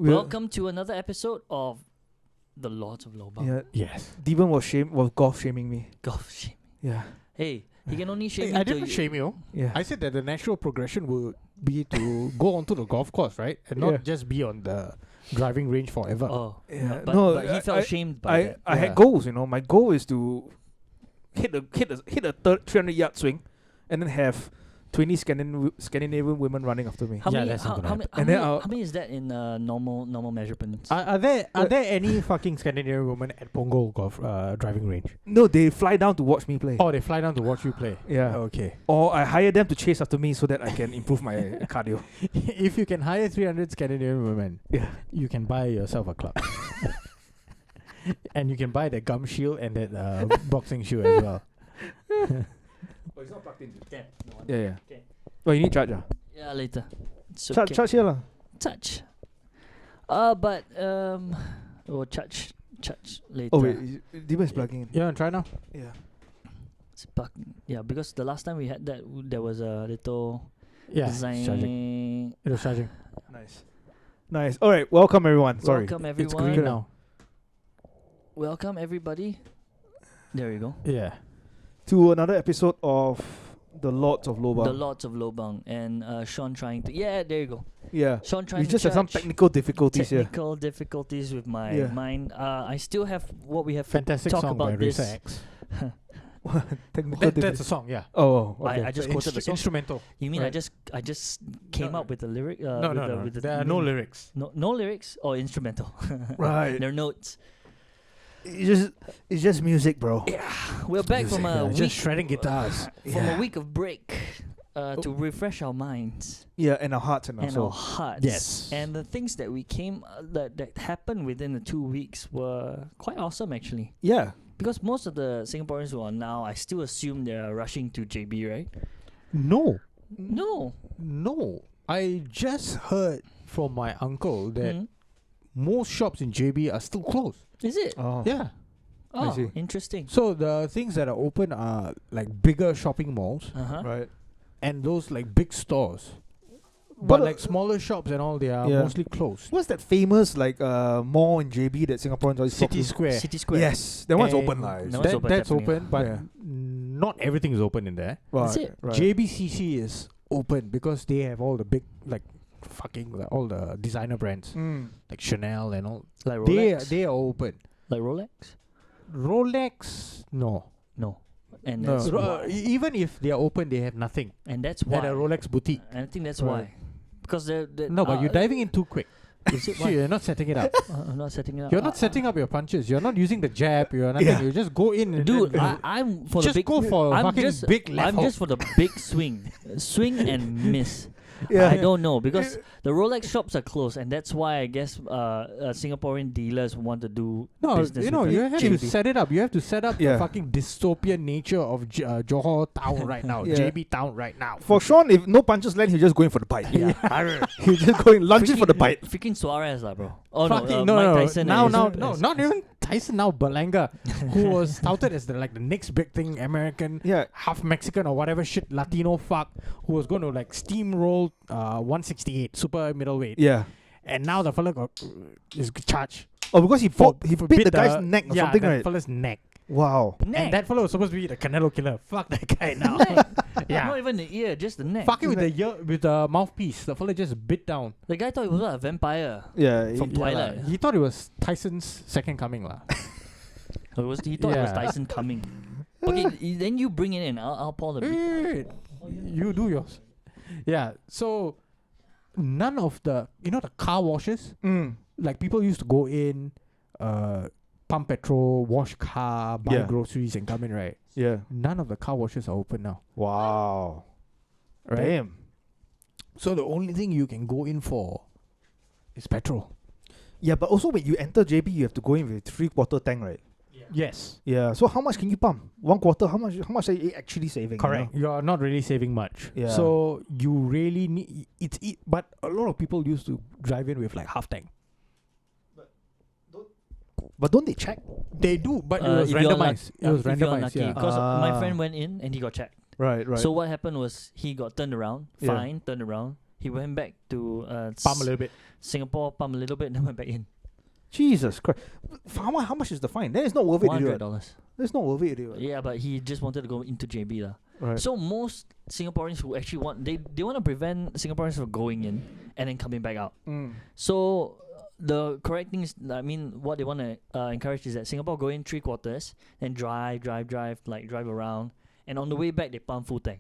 Welcome to another episode of The Lords of Lobang. Yeah. Yes. Devon was golf shaming me. Golf shame. Yeah. Hey, he can only shame I you didn't till shame you. Yeah. I said that the natural progression would be to go onto the golf course, right? And not Yeah. just be on the driving range forever. Oh, Yeah. but he felt shamed by that. I Yeah. had goals, My goal is to hit a 300-yard swing, and then have 20 Scandinavian women running after me. How Yeah, many? that's not gonna happen. And then How many is that in normal measurements? Are there any fucking Scandinavian women at Punggol golf driving range? No, they fly down to watch me play. Oh, they fly down to watch you play. Yeah. Okay. Or I hire them to chase after me so that I can improve my cardio. If you can hire 300 Scandinavian women, Yeah. you can buy yourself a club. And you can buy the gum shield and that boxing shoe as well. Oh, it's not plugged in. Yeah. Yeah. Okay. Oh, you need charge, Yeah, later. It's Charge, okay. charge here, lah. Touch. We'll charge later. Oh, wait. Devon is plugging in. You want to try now? Yeah. Yeah, because the last time we had that, there was a little Yeah, design. it's charging. It was charging. Nice. All right. Welcome, everyone. Sorry. Welcome It's everyone. green now. Welcome everybody. There you go. Yeah. To another episode of The Lords of Lobang. The Lords of Lobang and Sean trying to there you go. Yeah. Sean trying We to just have some charge. technical difficulties here. Technical difficulties with my Yeah. mind. I still have what we have Fantastic talk song about by this. Racer X. Technical That's a song, yeah. Oh, okay. I just quoted the song. Instrumental. You mean Right. I just came No, up with the lyric? No. With the There are no lyrics. No lyrics or instrumental. Right. They're notes. It's just music, bro. We're back from a week, Just shredding guitars. from Yeah. a week of break to refresh our minds Yeah, and our hearts and our and our soul. hearts. Yes. And the things that we came that happened within the 2 weeks were quite awesome actually. Yeah. Because most of the Singaporeans who are now, I still assume they're rushing to JB, right? No. No. I just heard from my uncle that Mhm. most shops in JB are still closed. Is it? Oh. Yeah. Oh, see. interesting. So the things that are open are like bigger shopping malls Uh-huh. Right. and those like big stores. What But a- like smaller shops and all, they are Yeah. mostly closed. What's that famous mall in JB that Singaporeans always talk City to? Square. City Square. Yes, that one's And open, like. No, it's open, That's definitely. open, but Yeah. not everything is open in there. Right, Is it? right. JBCC is open because they have all the big all the designer brands Mm. like Chanel and all. Like They Rolex. are open. Like Rolex? Rolex, no. No. And No. that's why. Even if they are open, they have nothing And that's at why. a Rolex boutique. And I think that's Right. why. Because they're No, but you're diving in too quick. Is it See, why? you're not setting it up. I'm not setting it up. You're not setting up your punches. You're not using the jab. You're nothing. Yeah. You just go in and Dude, then I'm for just the big. go for a I'm fucking just big left I'm hook. just for the big swing, swing and miss. Yeah. I don't know because the Rolex shops are closed, and that's why I guess Singaporean dealers want to do No, business. you know, with you them. have to set it up. You have to set up Yeah. the fucking dystopian nature of Johor town right now, Yeah. JB town right now. For Sean, if no punches land, he's just going for the bite. Yeah. He's just going lunging for the bite. Freaking Suarez, lah, bro. Oh Fucking no, Mike Tyson. now, is- not even Tyson. Now Berlanga, who was touted as the next big thing, American, Yeah. half Mexican or whatever shit, Latino fuck, who was going to like steamroll 168 super middleweight. Yeah. And now the fella is charged. Oh, because he for- he for bit bit the guy's neck or yeah, something, that right? fella's neck. Wow. Neck. And that fellow was supposed to be the Canelo killer. Fuck that guy now. Neck. Yeah. Not even the ear, just the neck. Fucking with the mouthpiece. The fella just bit down. The guy thought he was a vampire. Yeah. From Twilight. He thought it was Tyson's second coming lah. He thought it was Yeah. Tyson coming. Okay, then you bring it in. I'll pour the beat. Wait. You do yours. Yeah. So none of the the car washes, like people used to go in, pump petrol, wash car, buy Yeah. groceries and come in, right? Yeah. None of the car washes are open now. Wow. Right? Damn. So the only thing you can go in for is petrol. Yeah, but also when you enter JB, you have to go in with 3/4 tank, right? Yes. Yeah. So how much can you pump? 1/4. How much are you actually saving? Correct. You are not really saving much. Yeah. So you really need but a lot of people used to drive in with like half tank. But don't they check? They do, but it was if you're randomized. It was randomized. Yeah. Because my Ah. friend went in and he got checked. Right. Right. So what happened was he got turned around, Yeah. fine, turned around. He He went back to Pump a little bit. Singapore, pump a little bit, and then went back in. Jesus Christ. How much is the fine? Then it's not worth it. $100. That's not worth it. Yeah, but he just wanted to go into JB lah. Right. So most Singaporeans who actually want they want to prevent Singaporeans from going in and then coming back out. So the correct thing is, I mean, what they want to encourage is that Singapore go in 3 quarters and drive around, and on the way back they pump full tank,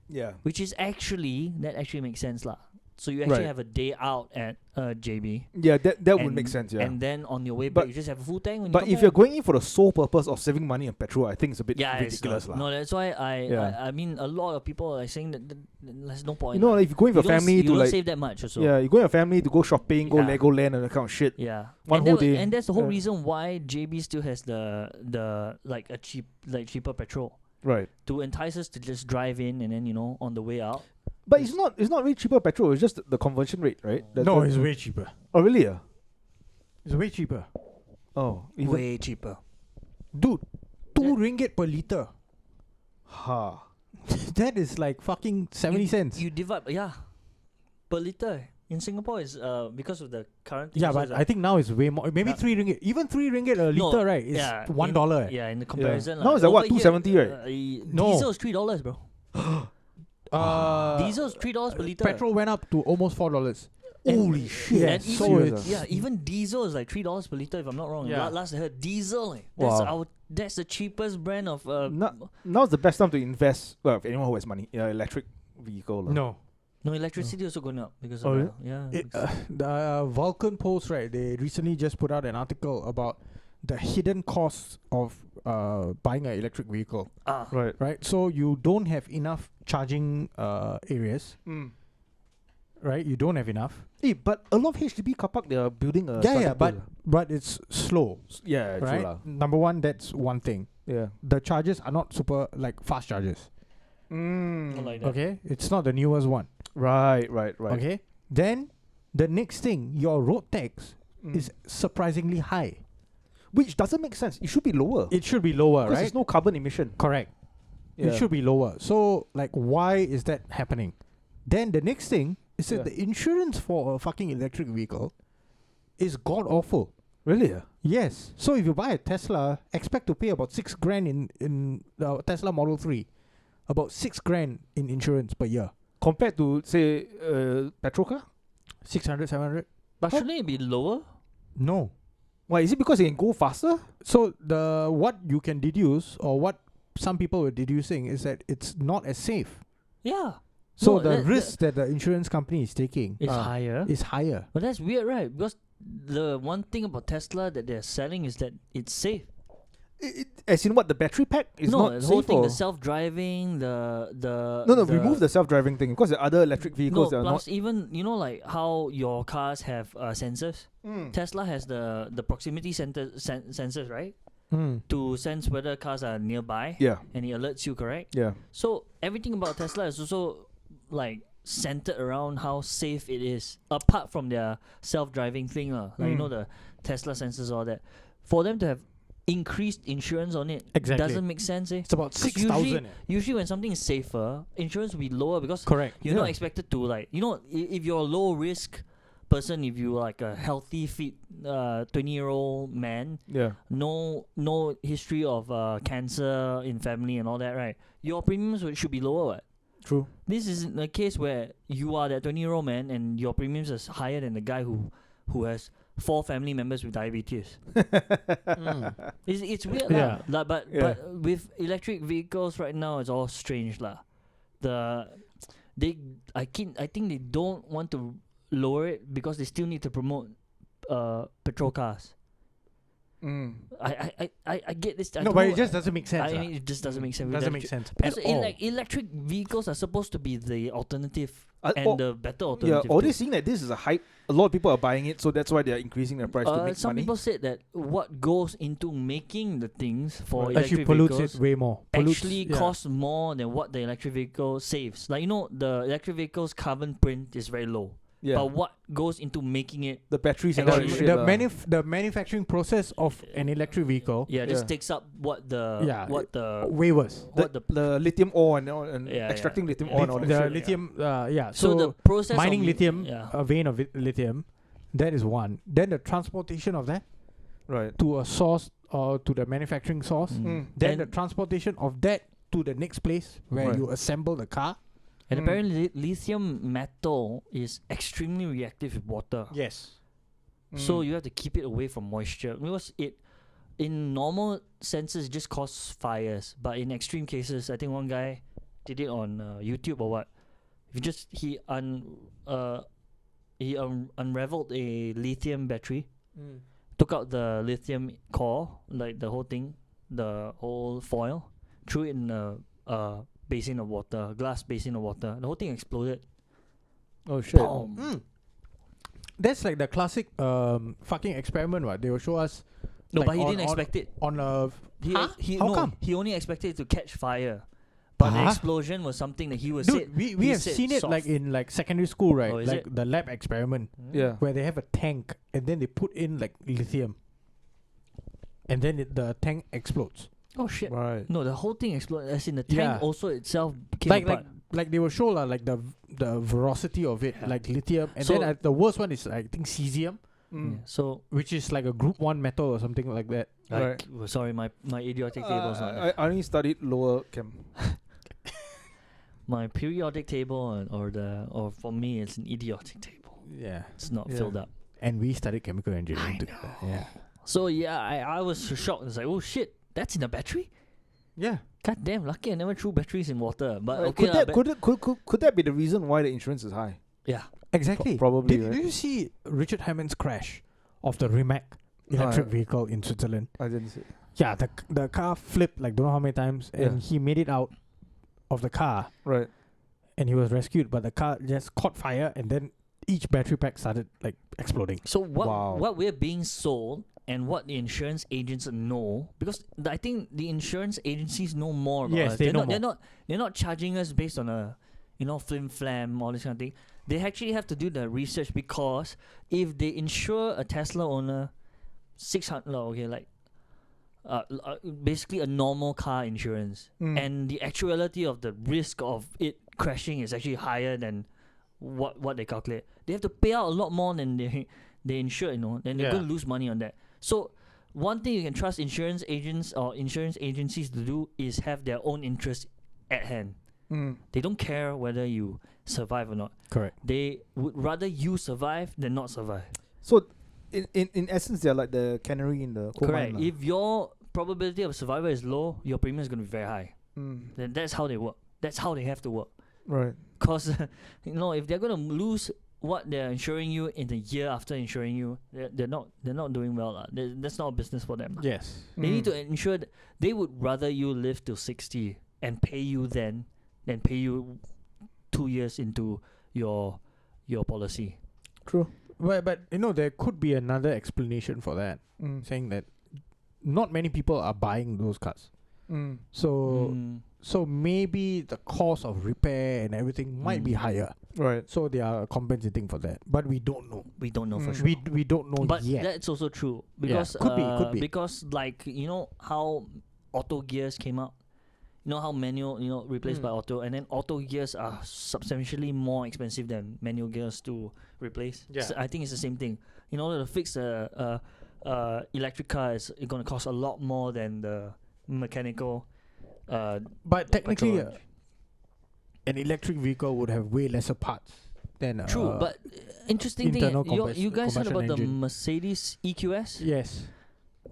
Yeah. which is actually makes sense lah. So you actually Right. have a day out at JB. Yeah, that would and- make sense, yeah. And then on your way But- back, you just have a full tank. When But you if come you're back. going in for the sole purpose of saving money on petrol, I think it's a bit It's ridiculous. not. lah. No, that's why Yeah. I mean, a lot of people are saying that there's no point. You know, lah. if you're going with You your don't family you to don't like, save that much also. yeah, you're going with your family to go shopping, go Yeah. Legoland and that kind of shit. Yeah. One and whole that- day. And that's the whole Yeah. reason why JB still has the like a cheaper petrol Right. to entice us to just drive in and then on the way out. But it's not really cheaper petrol, it's just the conversion rate, right? No, it's way cheaper. Oh, really? Yeah. It's way cheaper. Oh, even Way cheaper. Dude, 2 ringgit per liter. ha. That is like fucking 70 cents. You divide, per liter. In Singapore is because of the current. Yeah, also but is I think now it's way more. Maybe Yeah. 3 ringgit. Even 3 ringgit a No, liter, right? Is yeah, $1. Yeah, in the comparison. Now it's like what, over here, 270, right? No. Diesel is $3, bro. Diesel is $3 per liter. Petrol went up to almost $4. And- Holy shit. And so even, it's- even diesel is like $3 per liter if I'm not wrong. Yeah. Last I heard diesel. Wow. That's the cheapest brand of Now's the best time to invest. Well, if anyone who has money, electric vehicle. lah. No. No, electricity also going up because Oh, of yeah? The Vulcan Post, right? They recently just put out an article about the hidden costs of buying an electric vehicle, Right. right? So you don't have enough charging areas, right? You don't have enough. But a lot of HDB car park, they are building a. Yeah, charging but it's slow, pole. Yeah, true right? lah. Number one, that's one thing. Yeah. The charges are not super like fast charges. Not like that. Okay, it's not the newest one. Right. Okay, then the next thing, your road tax Mm. is surprisingly high. Which doesn't make sense. It should be lower. It should be lower, Because right? there's no carbon emission. Correct. It should be lower. So, like, why is that happening? Then the next thing is that Yeah. the insurance for a fucking electric vehicle is god awful. Really? Yeah. Yes. So if you buy a Tesla, expect to pay about $6,000 in the Tesla Model 3, about $6,000 in insurance per year. Compared to, say, petrol car? 600, 700? But shouldn't it be lower? No. Why? Is it because it can go faster? So what you can deduce, or what some people were deducing, is that it's not as safe. Yeah. So No, the that- risk that the insurance company is taking It's higher. is higher. But that's weird, right? Because the one thing about Tesla that they're selling is that it's safe. As in what, the battery pack is no, not the safe? whole thing, or? the self-driving, the No, remove the self-driving thing because the other electric vehicles no, are plus not. even like how your cars have sensors. Tesla has the proximity sensors, right? To sense whether cars are nearby. Yeah, And it alerts you, correct? yeah. So everything about Tesla is also like centered around how safe it is. Apart from their self-driving thing, like the Tesla sensors, all that. For them to have increased insurance on it Exactly. doesn't make sense. It's about 'Cause 6,000. Usually when something is safer, insurance will be lower because Correct. you're not expected to if you're a low risk person, if you're like a healthy, fit 20-year-old man, Yeah. no history of cancer in family and all that, right? Your premiums should be lower. What? True. This is a case where you are that 20-year-old man and your premiums is higher than the guy who has 4 family members with diabetes. It's weird Yeah. lah. But Yeah. with electric vehicles right now, it's all strange lah. I think they don't want to lower it because they still need to promote petrol cars. I get this. I No, don't but know, it just doesn't make sense. I mean, it just doesn't make sense. with doesn't make electric- sense Because at all. electric vehicles are supposed to be the alternative Oh, and the better yeah. alternative. Or too. they seeing that this is a hype. A lot of people are buying it, so that's why they are increasing their price to make Some money. people said that what goes into making the things for Actually electric pollutes vehicles it way more. Pollutes, actually yeah. costs more than what the electric vehicle saves. Like the electric vehicle's carbon print is very low. Yeah. but what goes into making it? The batteries and The, all that shit. lah. the manufacturing process of an electric vehicle Just Yeah. takes up what the way worse. the lithium ore and all, and Yeah, extracting lithium ore and all that The shit. lithium, so the process mining of lithium, yeah. a vein of lithium, that is one. Then the transportation of that Right. to a source or to the manufacturing source. Mm. Then And- the transportation of that to the next place where Right. you assemble the car. And Mm. apparently lithium metal is extremely reactive with water. Yes. So Mm. you have to keep it away from moisture because it, in normal senses, just causes fires. But in extreme cases, I think one guy did it on YouTube or what. He unraveled a lithium battery, took out the lithium core, like the whole thing, the whole foil, threw it in a basin of water, glass basin of water. The whole thing exploded. Oh shit. Boom. That's like the classic fucking experiment, right? They will show us. No, like but he on- didn't on- expect it. on a. How come? He only expected it to catch fire. But the Huh? explosion was something that he was Dude, said. we he have said seen it like soft. in like secondary school, right? Oh, is like it? the lab experiment Yeah. where they have a tank and then they put in like lithium, and then the tank explodes. Oh shit. Right. No, the whole thing exploded. As in the tank Yeah. also itself came Like apart. like they will show like the veracity of it, Yeah. like lithium, and So- then the worst one is I think cesium, Yeah, Mm. so which is like a group 1 metal or something like that. Right. sorry, my idiotic table is not there. I only studied lower chem. My periodic table or for me it's an idiotic table. Yeah, It's not Yeah. filled up. and we studied chemical engineering I together. Yeah, So yeah, I was shocked. It's like, oh shit, that's in a battery? yeah. God damn, lucky I never threw batteries in water. But okay, could that could that be the reason why the insurance is high? yeah. Exactly. Probably. Did you see Richard Hammond's crash of the Rimac electric vehicle in Switzerland? I didn't see. Yeah, the car flipped like don't know how many times, and Yeah. he made it out of the car, Right. and he was rescued. But the car just caught fire, and then each battery pack started like exploding. So what Wow. what we're being sold and what the insurance agents know, because I think the insurance agencies know more about Yes, us. they They're know not, they're not charging us based on a flim flam, all this kind of thing. They actually have to do the research, because if they insure a Tesla owner 600, basically a normal car insurance, and the actuality of the risk of it crashing is actually higher than what they calculate. They have to pay out a lot more than they insure, and they're Yeah. going to lose money on that. So one thing you can trust insurance agents or insurance agencies to do is have their own interest at hand. They don't care whether you survive or not. Correct. They would rather you survive than not survive. So, in essence, they're like the canary in the coal Correct. mine lah. If your probability of survival is low, your premium is going to be very high. Then that's how they work. That's how they have to work. Right. Because if they're going to lose what they're insuring you in the year after insuring you, they're not doing well lah. That's not a business for them lah. Yes. They need to ensure that they would rather you live till 60 and pay you then than pay you 2 years into your policy. True. But there could be another explanation for that, saying that not many people are buying those cars. So so maybe the cost of repair and everything might be higher. Right. So they are compensating for that, but we don't know. We don't know for sure. We don't know But yet. that's also true, because could be. because like how auto gears came out, how manual replaced by auto, and then auto gears are substantially more expensive than manual gears to replace. Yeah. So I think it's the same thing. In order to fix a electric car, is going to cost a lot more than the mechanical. But technically, petrol. an electric vehicle would have way lesser parts than True, but interesting thing, internal you guys heard combustion about the engine. Mercedes EQS? yes.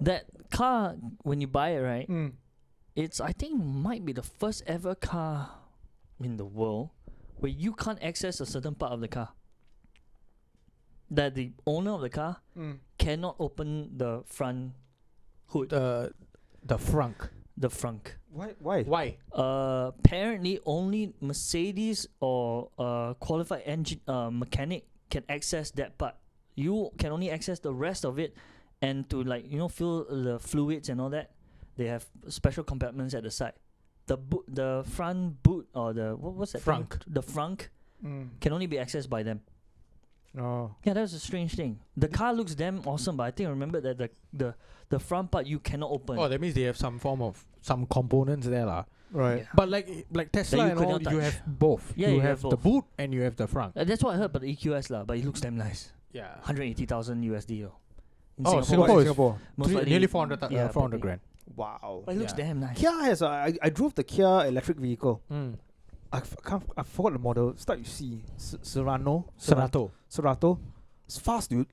That car, when you buy it, right? Mm. It's, I think, might be the first ever car in the world where you can't access a certain part of the car. That the owner of the car cannot open the front hood, The frunk. the frunk. Why? Why? Apparently, only Mercedes or qualified engine mechanic can access that part. You can only access the rest of it, and to fill the fluids and all that. They have special compartments at the side. The front boot or the what's that thing? Frunk. The frunk can only be accessed by them. Oh. Yeah, that's a strange thing. The car looks damn awesome, but I think I remember that the front part you cannot open. Oh, that means they have some form of some components there, lah. Right. Yeah. But like Tesla you and could all, not you touch. have both. Yeah, you you have have the both. boot and you have the front. That's what I heard about the EQS lah, but it looks damn nice. Yeah. 180,000 USD though. In Oh, What, Singapore in is Singapore. most likely, nearly 400 yeah, 400 but grand. Wow. But it looks Yeah. damn nice. Kia has I drove the Kia electric vehicle. Mm. I forgot the model. Start with C. Serrano. Cerato. It's fast, dude.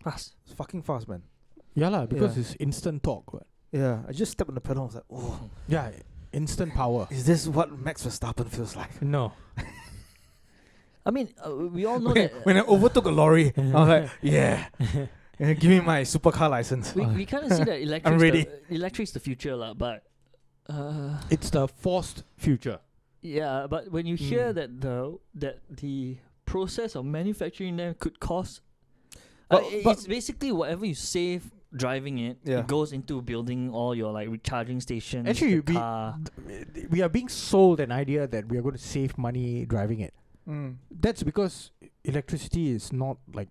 Fast. It's fucking fast, man. Yeah, lah, because Yeah. it's instant torque. Right? Yeah. I just stepped on the pedal. I was like, oh, Yeah, instant power. is this what Max Verstappen feels like? No. I mean, we all know that When I overtook a lorry, I was like, yeah. Give me my supercar license. we kind of see that I'm ready. electric's the future lah, but It's the forced future. yeah, but when you hear that the process of manufacturing them could cost, But- it's basically whatever you save driving it, Yeah. it goes into building all your like recharging stations. Actually, the car. we are being sold an idea that we are going to save money driving it. That's because electricity is not like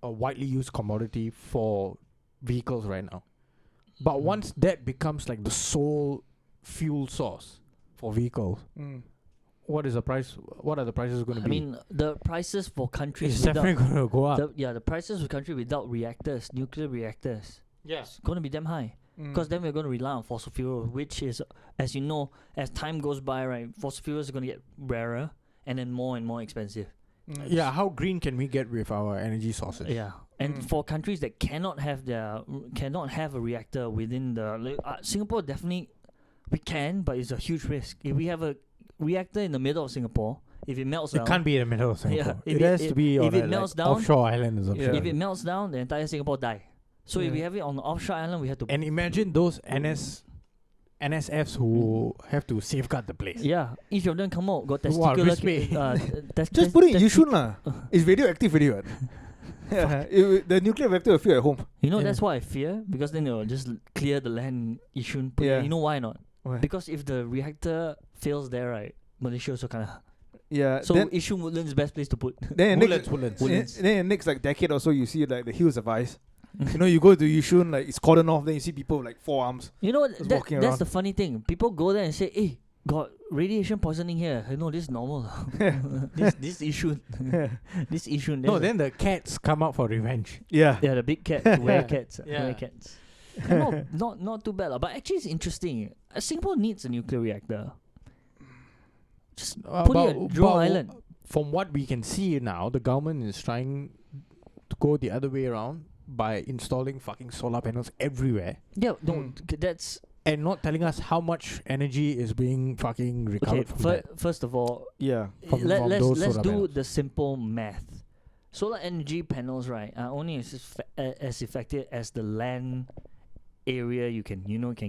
a widely used commodity for vehicles right now. But once that becomes like the sole fuel source for vehicles, what is the price? What are the prices going to I be? mean, the prices for countries it's definitely without going to go up. the prices for countries without reactors, nuclear reactors, Yes. it's going to be damn high. Because then we're going to rely on fossil fuel, which is, as you know, as time goes by, right, fossil fuels are going to get rarer and then more and more expensive. Yeah, how green can we get with our energy sources? Yeah, and for countries that cannot have a reactor within the Singapore, definitely we can, but it's a huge risk. If we have a reactor in the middle of Singapore, if it melts It down, can't be in the middle of Singapore. if it has to be on it a melts like, down- offshore island or something. Yeah. if it melts down, the entire Singapore die. So if we Yeah. have it on the offshore island, we have to And imagine those NSFs who have to safeguard the place. yeah, each of them come out got Wow, testicular. crispy. Just put it in Yishun lah. It's radioactive already, right? Yeah, the nuclear reactor will feel at home. You know, Yeah. that's why I fear, because then they'll just clear the land in Yishun. Yeah. You know why not? Why? Because if the reactor fails there, right, Malaysia also kind of. Yeah. So then Yishun Woodlands is best place to put. then the next, Woodlands. then the next like decade or so, you see like the hills of ice. You know, you go to Yishun, like it's cordoned off. Then you see people with, like 4 arms. You know, Just walking that's around. the funny thing. People go there and say, "Hey, got radiation poisoning here." You know, this is normal. this Yishun, this Yishun. No, there's a- then the cats come out for revenge. Yeah. yeah, the big cats, werecats, Yeah. werecats. No, not too bad lah. But actually, it's interesting. Singapore needs a nuclear reactor. Just put it at Jurong Island. From what we can see now, the government is trying to go the other way around by installing fucking solar panels everywhere Yeah, no, that's and not telling us how much energy is being fucking recovered okay. from that. First of all, Yeah. From let's those let's solar do panels. the simple math. Solar energy panels, right, are only as effective as the land area you can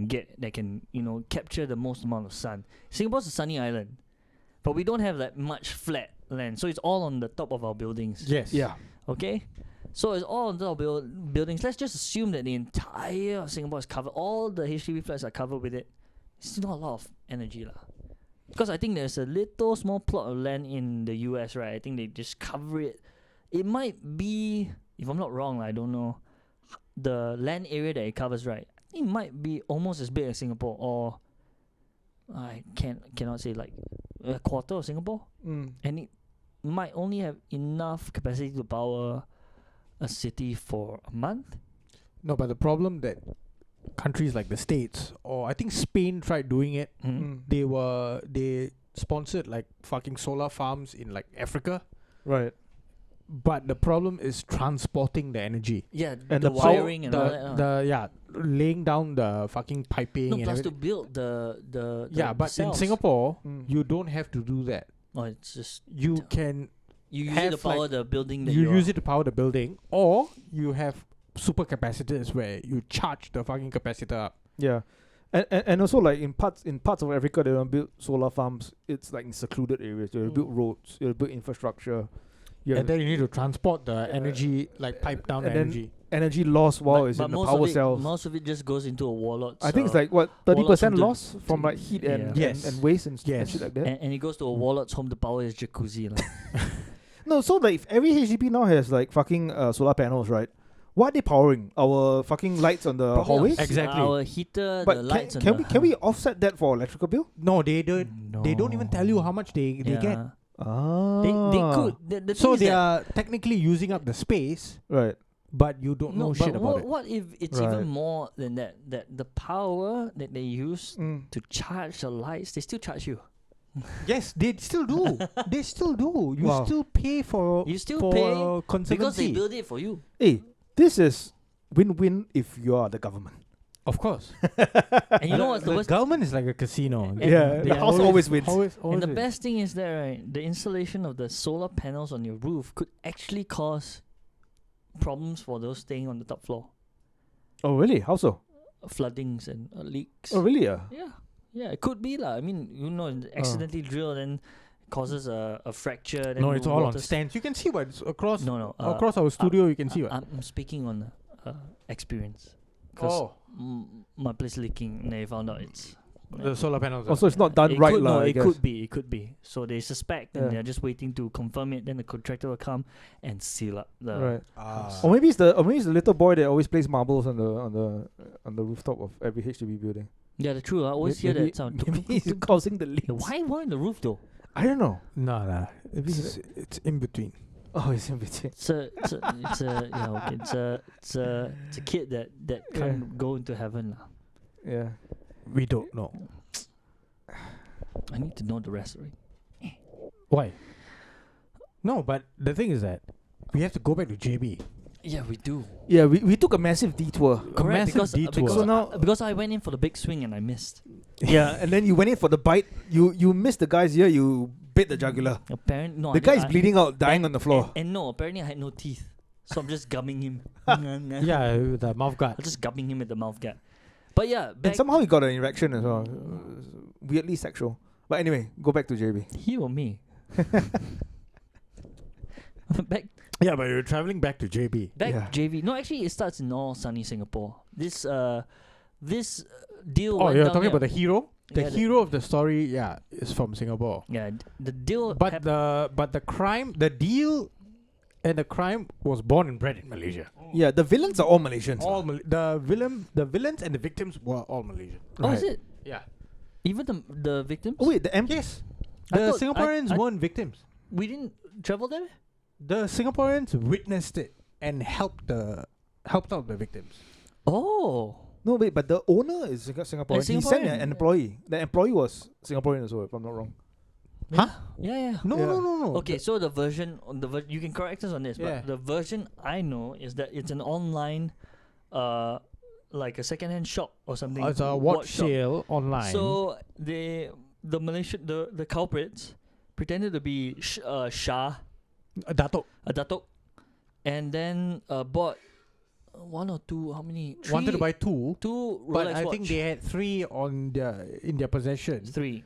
get that can capture the most amount of sun. Singapore's a sunny island, but we don't have that much flat land, so it's all on the top of our buildings. Yes. Yeah. Okay, so it's all on top of buildings. Let's just assume that the entire of Singapore is covered. All the HDB flats are covered with it. It's not a lot of energy lah. Because I think there's a little small plot of land in the US, right? I think they just cover it. It might be, if I'm not wrong, I don't know, the land area that it covers, right? It might be almost as big as Singapore, or I cannot say, like a quarter of Singapore, and it might only have enough capacity to power a city for a month. No, but the problem that countries like the States, or I think Spain tried doing it, they sponsored like fucking solar farms in like Africa. Right. But the problem is transporting the energy. Yeah, And the the power- wiring and all that. Laying down the fucking piping No, and plus to everything. build the Yeah, but in cells. Singapore, Mm. you don't have to do that. Oh, it's just You can you use have, it to power like, the building that you use it to power the building, or you have super capacitors where you charge the fucking capacitor up. Yeah. And also like in parts of Africa they don't build solar farms. It's like in secluded areas. You build roads, you build infrastructure. And then you need to transport the energy, like pipe down the and then energy. energy loss while it's in the most power of it, cells. Most of it just goes into a wallet. I think it's like what 30% loss from like heat and, Yes. and waste and Yes. shit like that. and it goes to a wallet's home to power his jacuzzi. Like. No, so like if every HDB now has like fucking solar panels, right? What are they powering? Our fucking lights on the Probably hallways? Exactly. Our heater, the But lights, can and we can we offset that for electrical bill? No, they don't. They don't even tell you how much they get. Ah. They could. The So thing is they that- are technically using up the space, Right. but you don't know No, shit but about what if it's Right. even more than that? That the power that they use Mm. to charge the lights, they still charge you. it. Yes, they still do. They still do. You Wow. still pay for You still for pay conservancy. because they build it for you. Hey, this is win-win if you are the government. Of course. And you know what's the worst? government is like a casino. And Yeah, they the house always wins. And the best thing is that right, the installation of the solar panels on your roof could actually cause problems for those staying on the top floor, Oh really? How so? floodings and leaks. Oh really? Yeah, it could be lah. I mean, accidentally drill then causes a fracture. Then No, the it's all on water stands. You can see what it's across No, across our studio. You can see what. I'm speaking on experience. 'Cause my place leaking, and they found out it's the solar panels. Also, it's not done it right, could, lah. no, I it guess. could be. So they suspect, and Yeah. they're just waiting to confirm it. Then the contractor will come and seal up the. Right. house. Or maybe it's the little boy that always plays marbles on the rooftop of every HDB building. Yeah, the true. I always hear Maybe- that sound. Maybe he's causing the leaks. Why on the roof though? I don't know. Nah. It's in between. Oh, it's in between. It's a kid that can't go into heaven lah. Yeah. We don't know I need to know the rest, right? why. No, but the thing is that we have to go back to JB. Yeah, we do. Yeah, we took a massive detour. Correct, massive detour. because So now- because I went in for the big swing and I missed. Yeah, and then you went in for the bite. You missed the guy's ear. You bit the jugular. Apparently, no. The I guy's I- bleeding out, dying on the floor. And no, apparently I had no teeth, so I'm just gumming him. Yeah, with the mouth guard. I'm just gumming him with the mouth guard. But yeah, And back somehow he got an erection as well. Weirdly sexual. But anyway, go back to JB. he or me. back Yeah, but you're traveling back to JB. Yeah. JV. No, actually, it starts in all sunny Singapore. This deal. Oh, went you're down talking here. about the hero. The Yeah, hero of the story, yeah, is from Singapore. Yeah, the deal. But the crime, the deal, and the crime was born and bred in Malaysia. Yeah, the villains are all Malaysians. All the villains and the victims were all Malaysian. Oh, is it? Yeah. Even the victims? Oh wait, the Yes. I The thought- Singaporeans I- weren't victims. We didn't travel there. The Singaporeans witnessed it and helped out the victims. Oh. No wait, but the owner is Singaporean. He sent Singaporean. an employee. The employee was Singaporean as well, if I'm not wrong. Huh? Yeah. No, Yeah. no. Okay, so the version on you can correct us on this, Yeah. but the version I know is that it's an online, like a secondhand shop or something. It's a watch shop. sale online. So the Malaysian the culprits pretended to be Shah, Datuk a Datuk, and then bought one or two. How many? wanted to buy two, two Rolex but I watch. think they had three in their possession. three.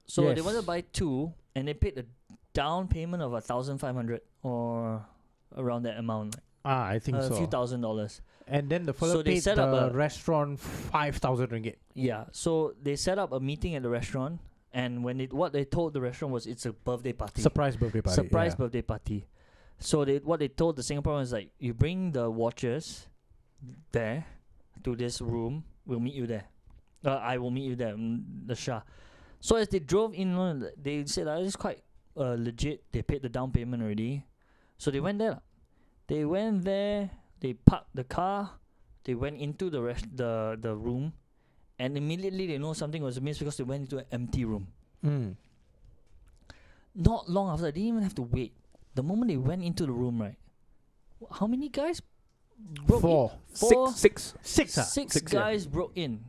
So they Yes. wanted to buy two, and they paid a down payment of 1,500 or around that amount, I think a so. few $1,000s. And then the fellow So they paid set up the a- restaurant 5,000 ringgit. Yeah, so they set up a meeting at the restaurant, and what they told the restaurant was it's a birthday party. Surprise birthday party. Surprise yeah. birthday party. So what they told the Singaporeans like, you bring the watches there to this room, we'll meet you there. I will meet you there, the Shah. So as they drove in, they said it's quite legit. They paid the down payment already, so they went there. They went there. They parked the car. They went into the room, and immediately they know something was amiss because they went into an empty room. Not long after, they didn't even have to wait. The moment they went into the room, right? How many guys broke Four. in? Four. Six. Six. Six Six, yeah. guys broke in.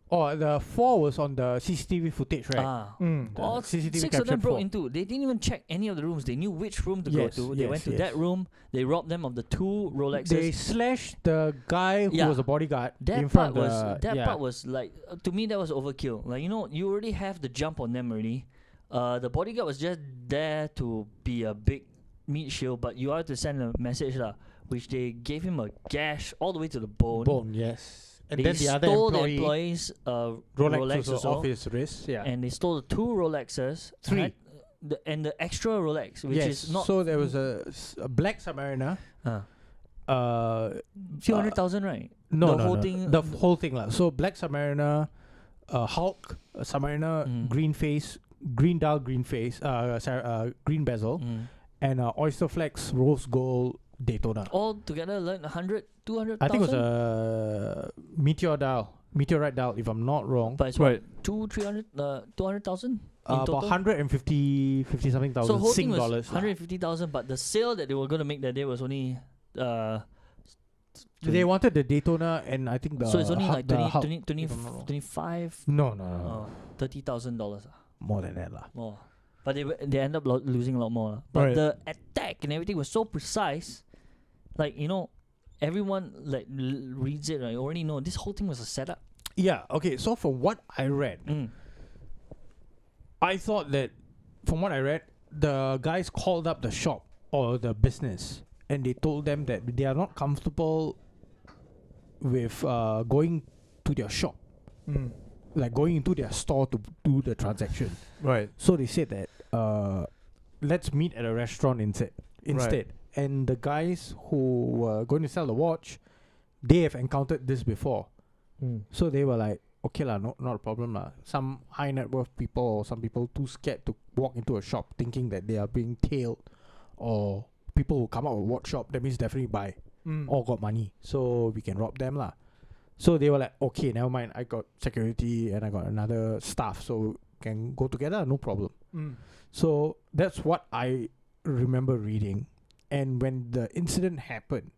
Oh, the four was on the CCTV footage, right? Ah. The All CCTV six of them captured broke four. into. They didn't even check any of the rooms. They knew which room to Yes, go to. They yes, went to yes. that room. They robbed them of the two Rolexes. They slashed the guy who Yeah. was a bodyguard that in part front of was the, part was like to me that was overkill. Like you already have the jump on them already. The bodyguard was just there to be a big meat shield, but you have to send a message lah, which they gave him a gash all the way to the bone. yes. And They then the other stole the employee, employees Rolex Rolex was also, off his wrist. Yeah. and they stole the two Rolexes. Three. Had- the extra Rolex, which yes. is not. So there was a black Submariner. Few 100,000, right? No, The no, whole no. thing- The whole thing lah. So black Submariner, Hulk, Submariner, green face, green dial, green face, green bezel, and Oyster Flex rose gold Daytona. All together, like 100, 200,000. I think it was a meteorite dial, if I'm not wrong. But it's Right. 200,000 in About total. 150 something thousand So whole thing Sing was dollars. 150,000, but the sale that they were going to make that day was only. They wanted the Daytona, and I think the So it's only like 20, Hulk, 20, 20, if I'm not wrong. 25, No. $30,000. More than that lah. More. But they end up losing a lot more. lah. But Right. the attack and everything was so precise. Like, everyone like reads it, right? Already know this whole thing was a setup. Yeah. Okay. So from what I read, I thought that from what I read, the guys called up the shop or the business, and they told them that they are not comfortable with going to their shop, like going into their store to do the transaction. Right. So they said that let's meet at a restaurant instead. And the guys who were going to sell the watch, they have encountered this before. So they were like, okay lah, not a problem lah. Some high net worth people or some people too scared to walk into a shop thinking that they are being tailed, or people who come out of a watch shop, that means definitely buy, all got money, so we can rob them lah. So they were like, okay, never mind, I got security and I got another staff, so can go together, no problem. So that's what I remember reading. And when the incident happened,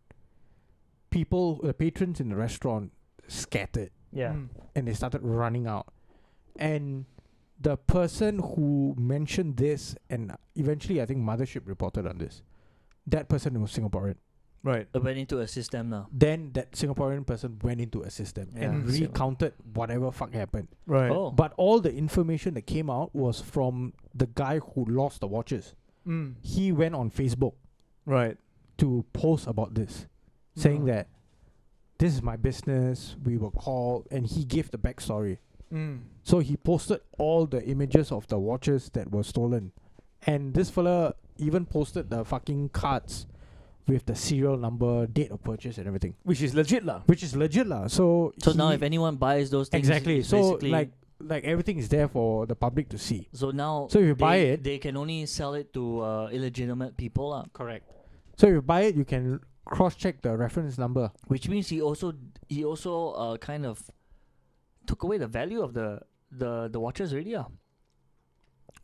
the patrons in the restaurant scattered. Yeah. And they started running out. And the person who mentioned this, and eventually I think Mothership reported on this, that person was Singaporean. Right. I went in to assist them now. Then that Singaporean person went in to assist them and Yeah. recounted whatever fuck happened. Right. Oh. But all the information that came out was from the guy who lost the watches. He went on Facebook Right. to post about this, saying that this is my business, we were called, and he gave the backstory. So he posted all the images of the watches that were stolen. And this fella even posted the fucking cards with the serial number, date of purchase and everything. Which is legit lah. Which is legit lah. So now if anyone buys those things, exactly. it's So basically like everything is there for the public to see. So now So if you buy it, they can only sell it to illegitimate people, correct. So if you buy it, you can cross-check the reference number. which means he also kind of took away the value of the watches already